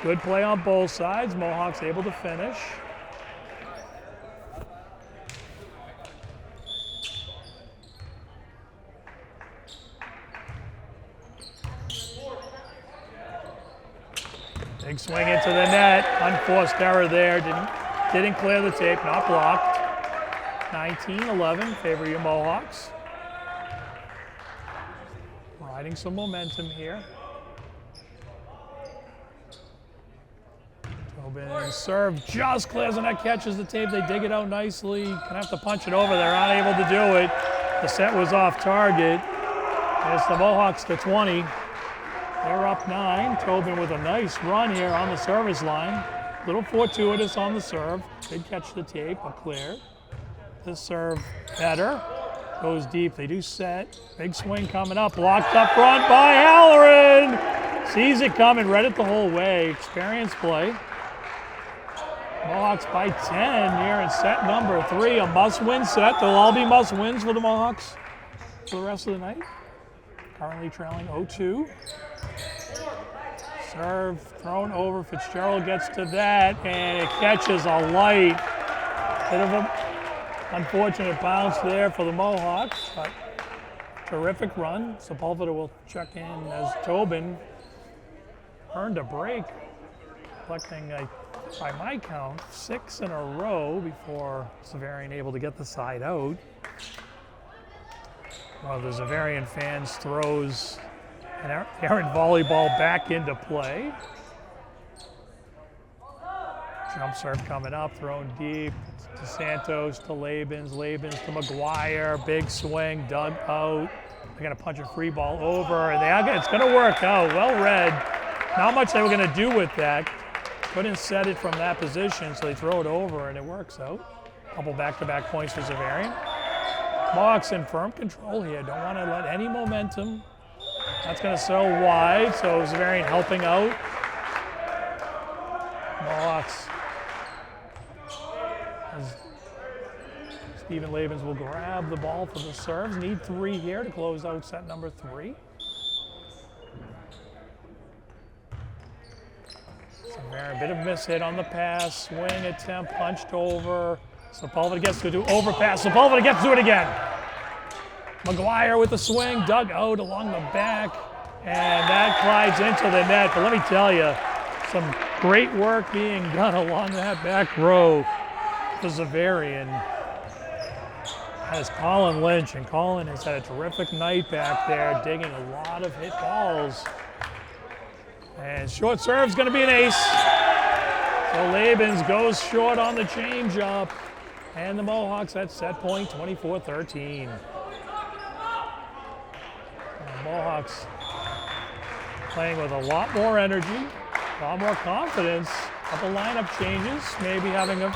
good play on both sides. Mohawks able to finish. Big swing into the net, unforced error there, didn't clear the tape, not blocked. 19-11, favor your Mohawks. Riding some momentum here. Tobin serve just clears the net, catches the tape, they dig it out nicely. Gonna have to punch it over, they're unable to do it. The set was off target. It's the Mohawks to 20. They're up 9. Tobin with a nice run here on the service line. Little fortuitous on the serve. Did catch the tape, but clear. The serve better. Goes deep. They do set. Big swing coming up. Blocked up front by Halloran. Sees it coming. Read it the whole way. Experienced play. Mohawks by 10 here in set number 3. A must-win set. They'll all be must-wins for the Mohawks for the rest of the night. Currently trailing 0-2. Serve thrown over. Fitzgerald gets to that, and it catches a light. Bit of an unfortunate bounce there for the Mohawks, but terrific run. Sepulveda will check in as Tobin earned a break, collecting, by my count, 6 in a row before Xaverian able to get the side out. One of the Xaverian fans throws an errant volleyball back into play. Jump serve coming up, thrown deep to Santos, to Labens to McGuire. Big swing, dug out. They're going to punch a free ball over, and it's going to work out. Well read. Not much they were going to do with that. Couldn't set it from that position, so they throw it over, and it works out. Couple back-to-back points for Xaverian. Mohawks in firm control here. Don't want to let any momentum. That's going to serve wide, so Xaverian helping out. Mohawks. As Stephen Labens will grab the ball for the serves. Need 3 here to close out set number 3. Xaverian, a bit of miss hit on the pass. Swing attempt, punched over. Sepulveda gets to do overpass. Sepulveda gets to do it again. McGuire with the swing, dug out along the back, and that glides into the net. But let me tell you, some great work being done along that back row for Xaverian. As Colin Lynch, and Colin has had a terrific night back there, digging a lot of hit balls. And short serve's going to be an ace. So Labens goes short on the changeup, and the Mohawks at set point 24-13. Mohawks playing with a lot more energy, a lot more confidence. Couple lineup changes, maybe having an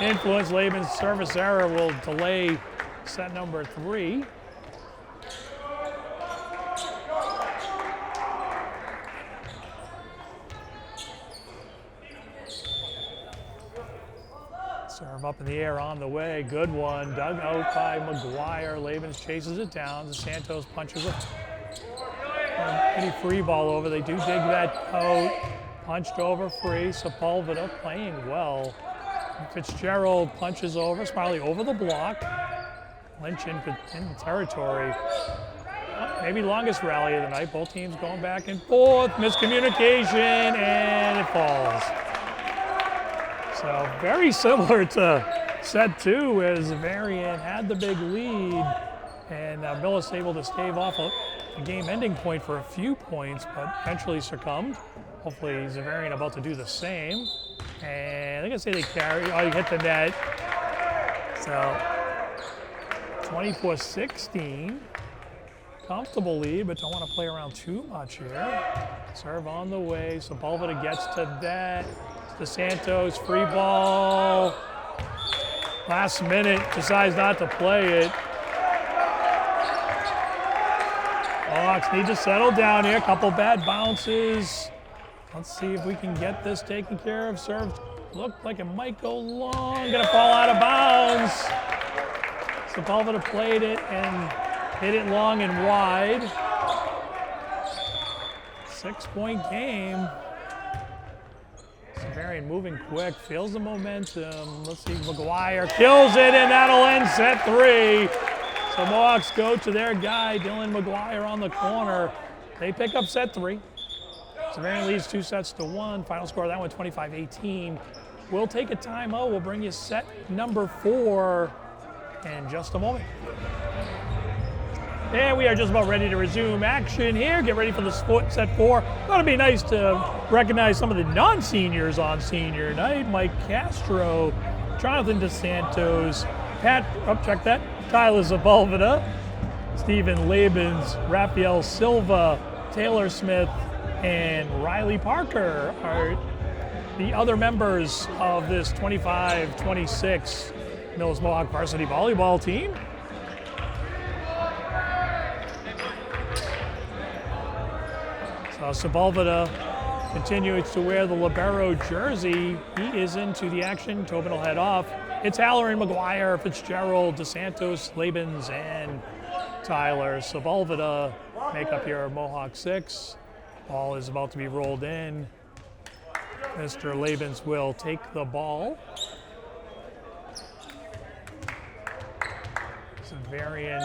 influence. Laban's service error will delay set number 3. Serve up in the air on the way. Good one. Dug out by McGuire. Labens chases it down. Santos punches a pretty free ball over. They do dig that out. Punched over free. Sepulveda playing well. Fitzgerald punches over. Smiley over the block. Lynch in territory. Maybe longest rally of the night. Both teams going back and forth. Miscommunication, and it falls. So very similar to set 2, where Xaverian had the big lead, and Millis able to stave off a game-ending point for a few points, but eventually succumbed. Hopefully Xaverian about to do the same. And they're going to say they carry. Oh, you hit the net. So 24-16. Comfortable lead, but don't want to play around too much here. Serve on the way. Sepulveda gets to that. DeSantos, free ball. Last minute, decides not to play it. Mohawks need to settle down here. Couple bad bounces. Let's see if we can get this taken care of. Serve looked like it might go long. Gonna fall out of bounds. Sepulveda played it and hit it long and wide. 6-point game. Xaverian moving quick, feels the momentum. Let's see, McGuire kills it, and that'll end set 3. So Mohawks go to their guy, Dylan McGuire, on the corner. They pick up set 3. Xaverian leads 2-1. Final score of that one, 25-18. We'll take a timeout. We'll bring you set number 4 in just a moment. And we are just about ready to resume action here. Get ready for the set 4. Thought it'd be nice to recognize some of the non-seniors on senior night. Mike Castro, Jonathan DeSantos, check that, Tyler Sepulveda, Stephen Labens, Rafael Silva, Taylor Smith, and Riley Parker are the other members of this 25-26 Mills Mohawk Varsity Volleyball team. So Sepulveda continues to wear the libero jersey. He is into the action. Tobin will head off. It's Halloran, McGuire, Fitzgerald, DeSantos, Labens, and Tyler. Sepulveda make up your Mohawk 6. Ball is about to be rolled in. Mr. Labens will take the ball. Xaverian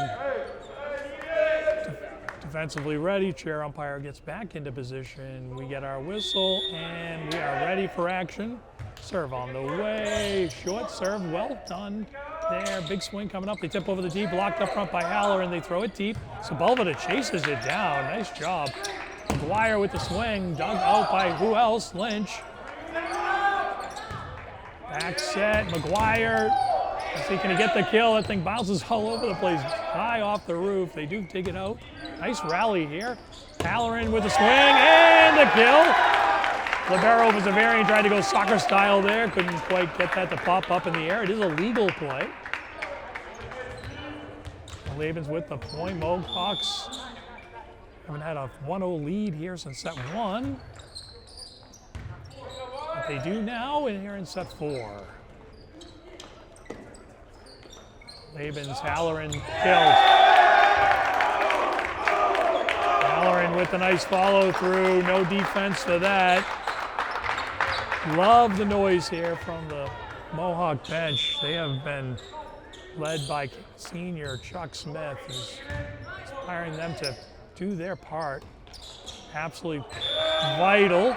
defensively ready. Chair umpire gets back into position. We get our whistle, and we are ready for action. Serve on the way. Short serve, well done there. Big swing coming up. They tip over the deep, blocked up front by Halloran. They throw it deep. Sepulveda chases it down. Nice job. McGuire with the swing, dug out by who else? Lynch. Back set, McGuire. Let's see, can he get the kill? That thing bounces all over the place, high off the roof. They do take it out. Nice rally here. Halloran with the swing and the kill. Libero was a Xaverian, tried to go soccer style there. Couldn't quite get that to pop up in the air. It is a legal play. Labens with the point. Mohawks haven't had a 1-0 lead here since set 1. But they do now in here in set 4. Labens, Halloran killed. Halloran with the nice follow through. No defense to that. Love the noise here from the Mohawk bench. They have been led by senior Chuck Smith, who's inspiring them to do their part. Absolutely vital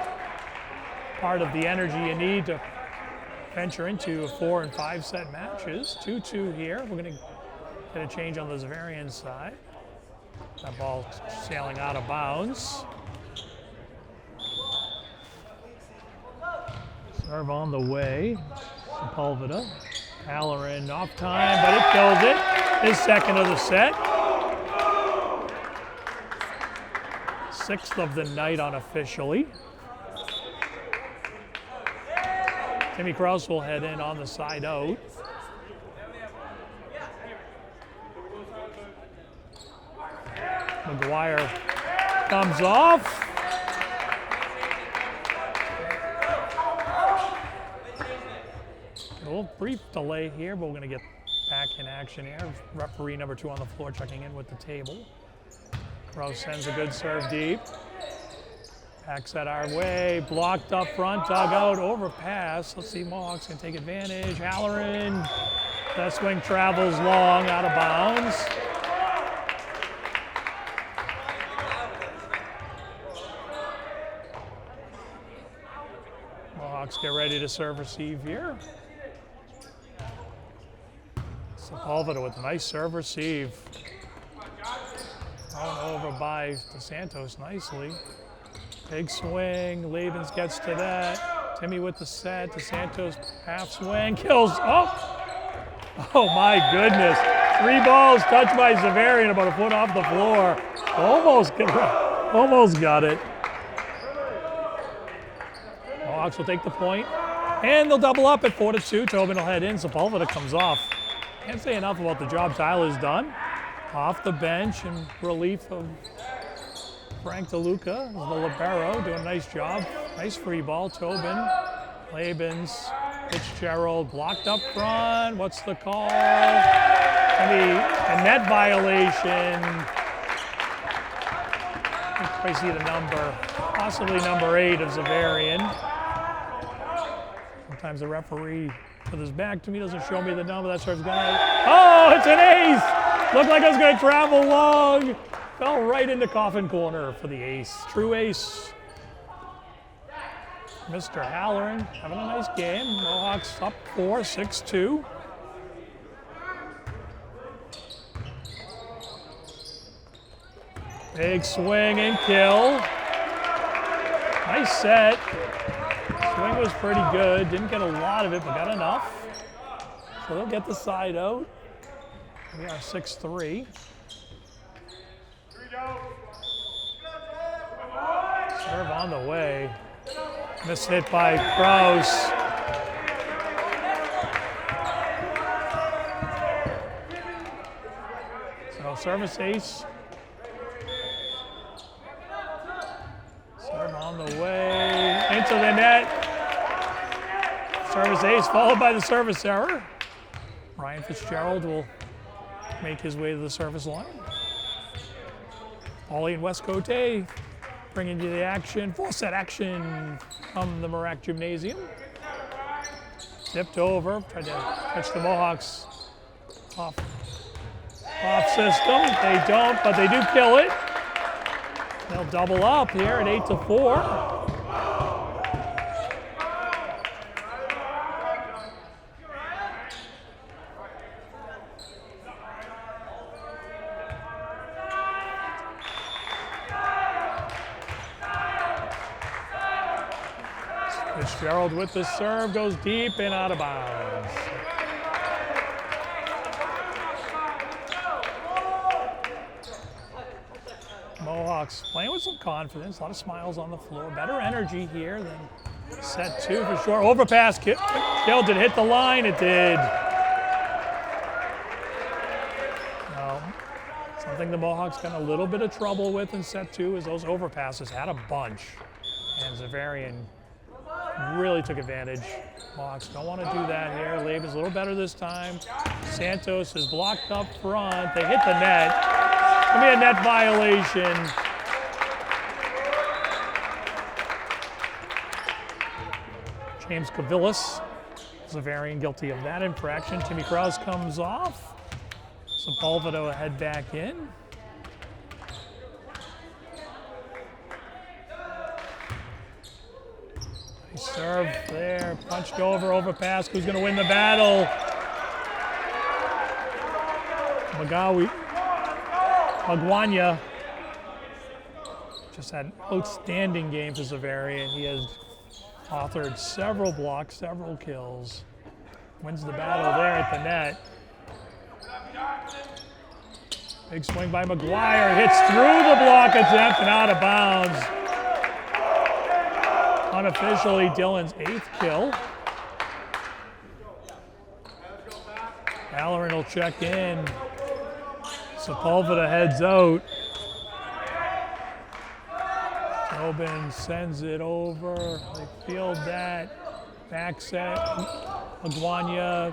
part of the energy you need to venture into 4- and 5-set matches. 2-2 here. We're going to get a change on the Xaverian side. That ball sailing out of bounds. Serve on the way. Sepulveda. Halloran off time, but it kills it. His second of the set. 6th of the night unofficially. Timmy Krause will head in on the side out. McGuire comes off. A little brief delay here, but we're going to get back in action here. Referee number 2 on the floor checking in with the table. Krause sends a good serve deep. Back set our way, blocked up front, dug out, overpass. Let's see, Mohawks can take advantage. Halloran, that swing travels long, out of bounds. Mohawks get ready to serve receive here. Sepulveda with a nice serve receive. Thrown over by DeSantos nicely. Big swing, Labens gets to that. Timmy with the set, DeSantos half swing, kills, oh my goodness. 3 balls touched by Xaverian, about a foot off the floor. Almost got it. Mohawks will take the point, and they'll double up at 4-2. Tobin will head in, Sepulveda comes off. Can't say enough about the job Tyler's done. Off the bench in relief of Frank DeLuca is the libero, doing a nice job. Nice free ball. Tobin, Labens, Fitzgerald blocked up front. What's the call? Maybe a net violation. I see the number, possibly number 8 of Xaverian. Sometimes the referee with his back to me doesn't show me the number. That's where it's going. Oh, it's an ace! Looked like I was going to travel long. Fell right into coffin corner for the ace. True ace. Mr. Halloran having a nice game. Mohawks up 4, 6-2. Big swing and kill. Nice set. Swing was pretty good. Didn't get a lot of it, but got enough. So they'll get the side out. We are 6-3. Serve on the way. Miss hit by Kraus. So service ace. Serve on the way. Into the net. Service ace followed by the service error. Ryan Fitzgerald will make his way to the service line. Ollie and Westcote bringing you the action. Full set action from the Marac Gymnasium. Tipped over, tried to catch the Mohawks off system. They don't, but they do kill it. They'll double up here at 8-4. Fitzgerald with the serve, goes deep and out of bounds. Mohawks playing with some confidence, a lot of smiles on the floor. Better energy here than set 2 for sure. Overpass, killed it, hit the line, it did. No, something the Mohawks got a little bit of trouble with in set 2 is those overpasses had a bunch. And Xaverian really took advantage. Mohawks don't want to do that here. Laban's a little better this time. Santos is blocked up front. They hit the net. It's going to be a net violation. James Cavillas, Xaverian guilty of that infraction. Timmy Krause comes off. Sepulveda head back in. Serve there, punched over, overpass. Who's going to win the battle? Magwanya just had an outstanding game for Xaverian. He has authored several blocks, several kills. Wins the battle there at the net. Big swing by McGuire. Hits through the block attempt and out of bounds. Unofficially, Dylan's 8th kill. Halloran will check in. Sepulveda heads out. Tobin sends it over. They field that. Back set. Magwanya.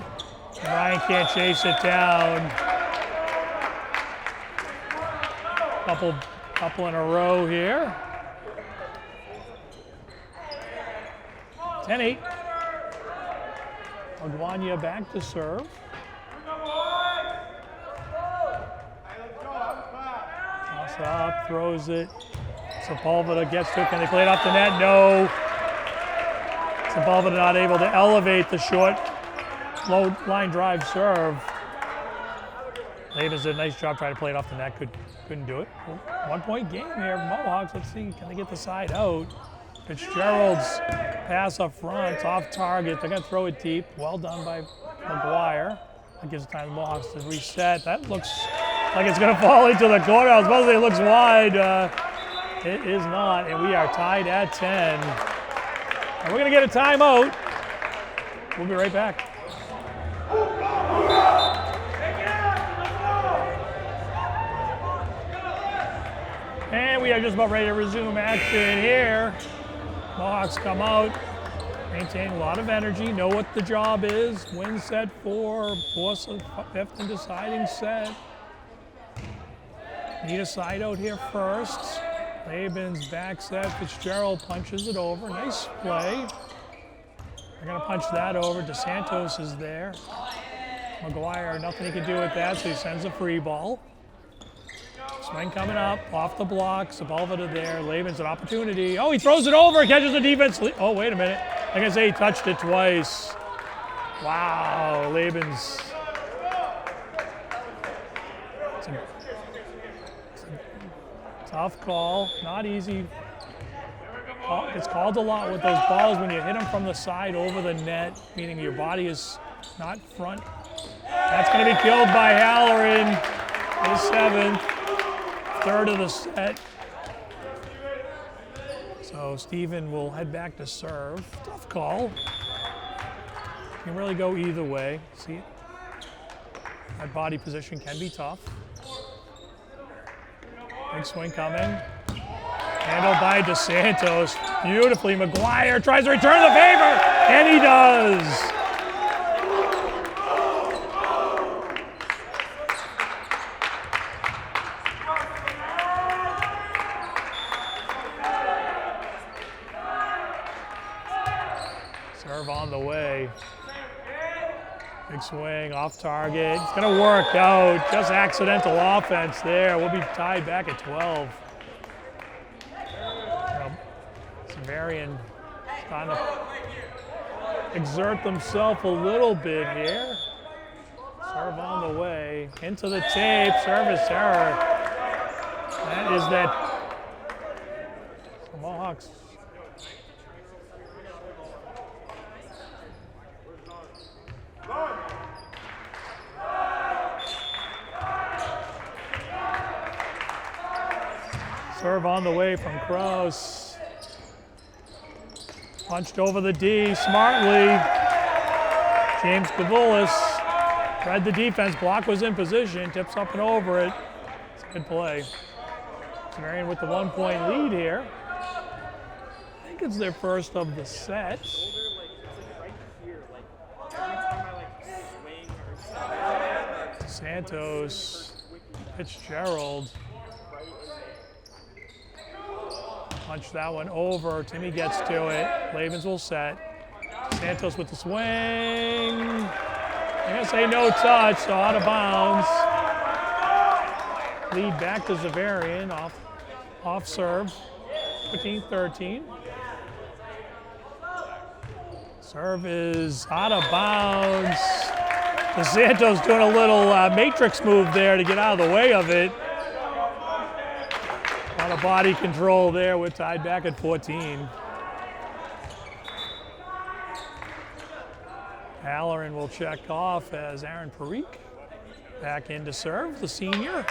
Ryan can't chase it down. Couple in a row here. 10-8. Magwanya back to serve. Toss up, throws it. Sepulveda gets to it. Can they play it off the net? No. Sepulveda not able to elevate the short, low line drive serve. Davis did a nice job trying to play it off the net. Couldn't do it. 1 point game here. Mohawks, let's see, can they get the side out? Fitzgerald's pass up front, off target. They're going to throw it deep. Well done by McGuire. That gives time to the Mohawks to reset. That looks like it's going to fall into the corner. I was supposed to say it looks wide. It is not, and we are tied at 10. And we're going to get a timeout. We'll be right back. And we are just about ready to resume action here. Mohawks come out, maintain a lot of energy, know what the job is, win set 4, force a fifth and deciding set. Need a side out here first. Laban's back set, Fitzgerald punches it over, nice play. They're gonna punch that over, DeSantos is there. McGuire, nothing he can do with that, so he sends a free ball. Swing coming up, off the block, Sepulveda there, Laban's an opportunity. Oh, he throws it over, catches the defense. Oh, wait a minute. Like I say, he touched it twice. Wow, Laban's. It's a tough call, not easy. It's called a lot with those balls when you hit them from the side over the net, meaning your body is not front. That's going to be killed by Halloran, his 7th, third of the set. So Steven will head back to serve. Tough call. Can really go either way. See it? That body position can be tough. Big swing coming. Handled by DeSantos. Beautifully. McGuire tries to return the favor, and he does. Serve on the way. Big swing, off target. It's going to work out. Just accidental offense there. We'll be tied back at 12. Xaverian trying to exert themselves a little bit here. Serve on the way. Into the tape. Service error. That is that. The Mohawks. Serve on the way from Kraus. Punched over the D smartly. James Kavulis read the defense. Block was in position. Tips up and over it. It's a good play. Xaverian with the 1-point lead here. I think it's their first of the set. Santos, Fitzgerald. Punch that one over. Timmy gets to it. Labens will set. Santos with the swing. I'm going to say no touch, so out of bounds. Lead back to Xaverian off serve. 15-13. Serve is out of bounds. DeSantos doing a little matrix move there to get out of the way of it. A lot of body control there. We're tied back at 14. Halloran will check off as Aaron Parikh back in to serve, the senior.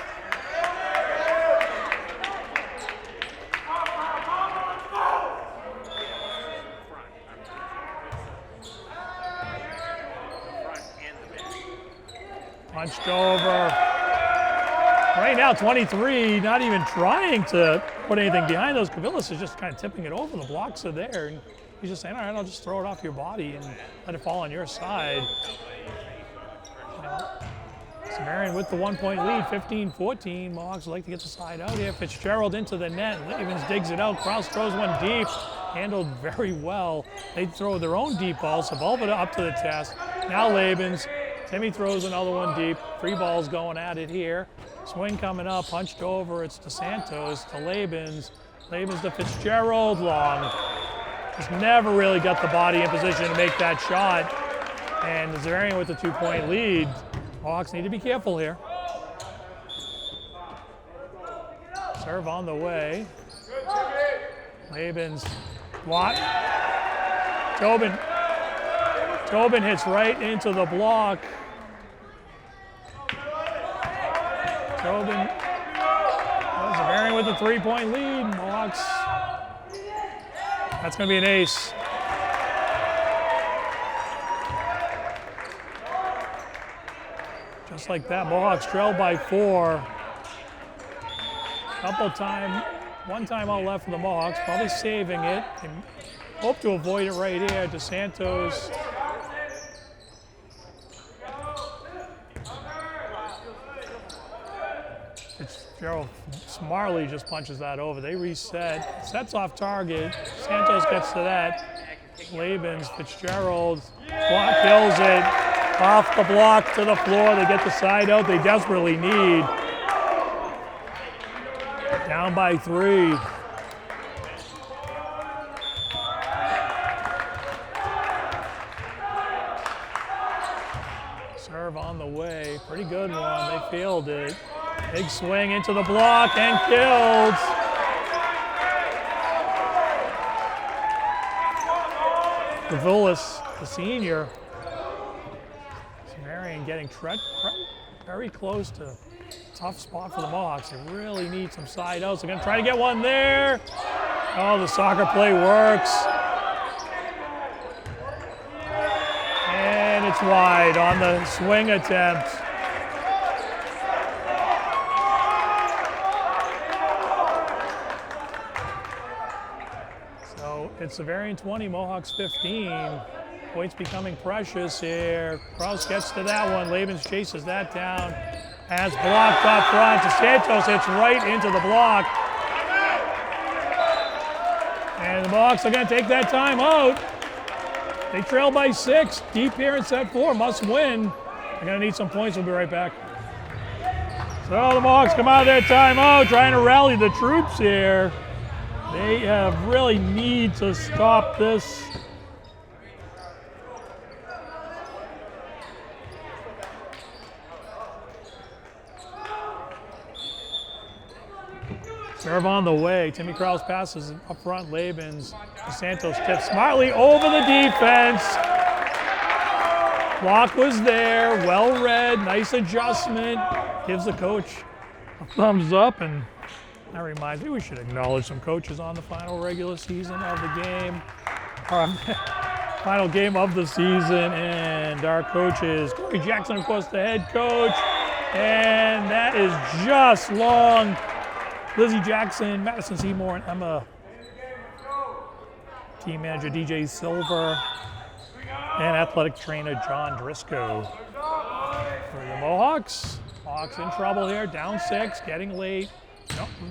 Punched over. Right now, 23, not even trying to put anything behind those. Kavulis is just kind of tipping it over. The blocks are there. And he's just saying, all right, I'll just throw it off your body and let it fall on your side. Xaverian with the 1-point lead, 15-14. Mohawks would like to get the side out here. Fitzgerald into the net. Livens digs it out. Kraus throws one deep. Handled very well. They throw their own deep ball. Sepulveda up to the test. Now Labens. Timmy throws another one deep. 3 balls going at it here. Swing coming up, punched over. It's DeSantos to Labens. Labens to Fitzgerald, long. Just never really got the body in position to make that shot. And Xaverian with the 2-point lead. Hawks need to be careful here. Serve on the way. Labens block. Tobin hits right into the block. Tobin. Xaverian with a 3-point lead. Mohawks. That's going to be an ace. Just like that, Mohawks trailed by 4. One time out left for the Mohawks, probably saving it. And hope to avoid it right here. DeSantos. Fitzgerald smartly just punches that over. They reset. Sets off target. Santos gets to that. Labens, Fitzgerald, kills it. Off the block to the floor. They get the side out they desperately need. Down by 3. Serve on the way. Pretty good one. They failed it. Big swing into the block and killed. Gavulis, the senior. Xaverian getting very close to a tough spot for the Mohawks. They really need some side outs. They're going to try to get one there. Oh, the soccer play works. And it's wide on the swing attempt. So it's Xaverian 20, Mohawks 15. Points becoming precious here. Kraus gets to that one. Labens chases that down. Has blocked up front. DeSantos hits right into the block. And the Mohawks are going to take that time out. They trail by 6. Deep here in set 4. Must win. They're going to need some points. We'll be right back. So the Mohawks come out of their timeout, trying to rally the troops here. They really need to stop this. Serve on the way. Timmy Krause passes up front. Labens. Santos tips smartly over the defense. Block was there. Well read. Nice adjustment. Gives the coach a thumbs up. And that reminds me, we should acknowledge some coaches on the final regular season of the game. Final game of the season. And our coach is Corey Jackson, of course, the head coach. And that is just long. Lizzie Jackson, Madison Seymour, and Emma. Team manager DJ Silver, and athletic trainer John Driscoll. For the Mohawks, Mohawks in trouble here, down 6, getting late,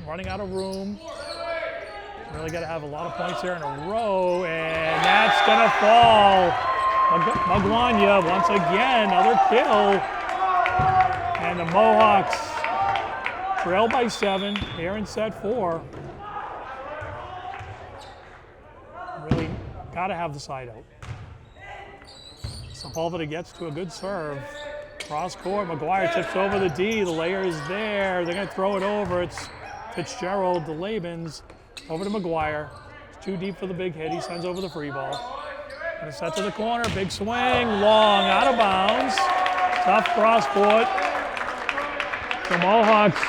running out of room. Really got to have a lot of points here in a row, and that's gonna fall. Magwanya once again, another kill, and the Mohawks trail by 7 here in set 4. Really got to have the side out. Sepulveda gets to a good serve. Cross court, McGuire tips over the D. The layer is there. They're going to throw it over. It's Fitzgerald, the Labens, over to McGuire. It's too deep for the big hit. He sends over the free ball. And it's set to the corner. Big swing, long, out of bounds. Tough cross court. The Mohawks.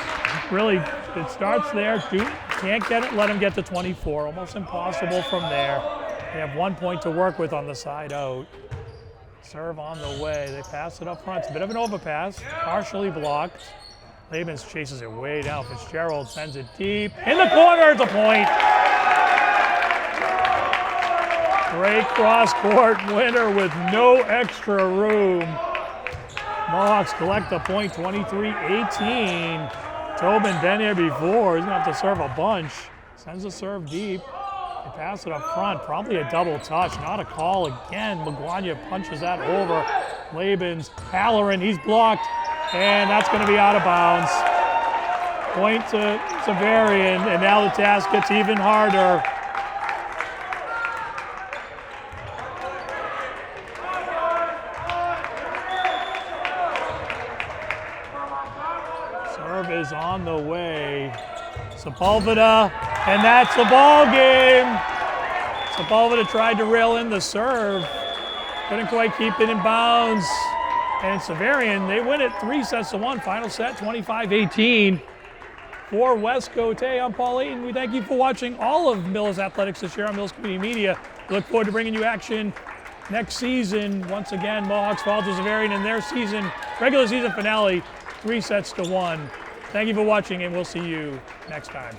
Really, it starts there. Can't get it, let him get to 24. Almost impossible from there. They have 1 point to work with on the side out. Serve on the way. They pass it up front. It's a bit of an overpass. Partially blocked. Labens chases it way down. Fitzgerald sends it deep. In the corner, it's a point. Great cross-court winner with no extra room. Mohawks collect the point, 23-18. Tobin been here before. He's going to have to serve a bunch. Sends a serve deep. They pass it up front. Probably a double touch. Not a call again. Magwanya punches that over. Labens, Halloran, he's blocked. And that's going to be out of bounds. Point to Xaverian. And now the task gets even harder. Is on the way. Sepulveda, and that's the ball game. Sepulveda tried to rail in the serve. Couldn't quite keep it in bounds. And Xaverian, they win it 3-1. Final set, 25-18. For West Cote, I'm Paul Ayton. We thank you for watching all of Mills Athletics this year on Mills Community Media. We look forward to bringing you action next season. Once again, Mohawks fall to Xaverian in their regular season finale, 3-1. Thank you for watching, and we'll see you next time.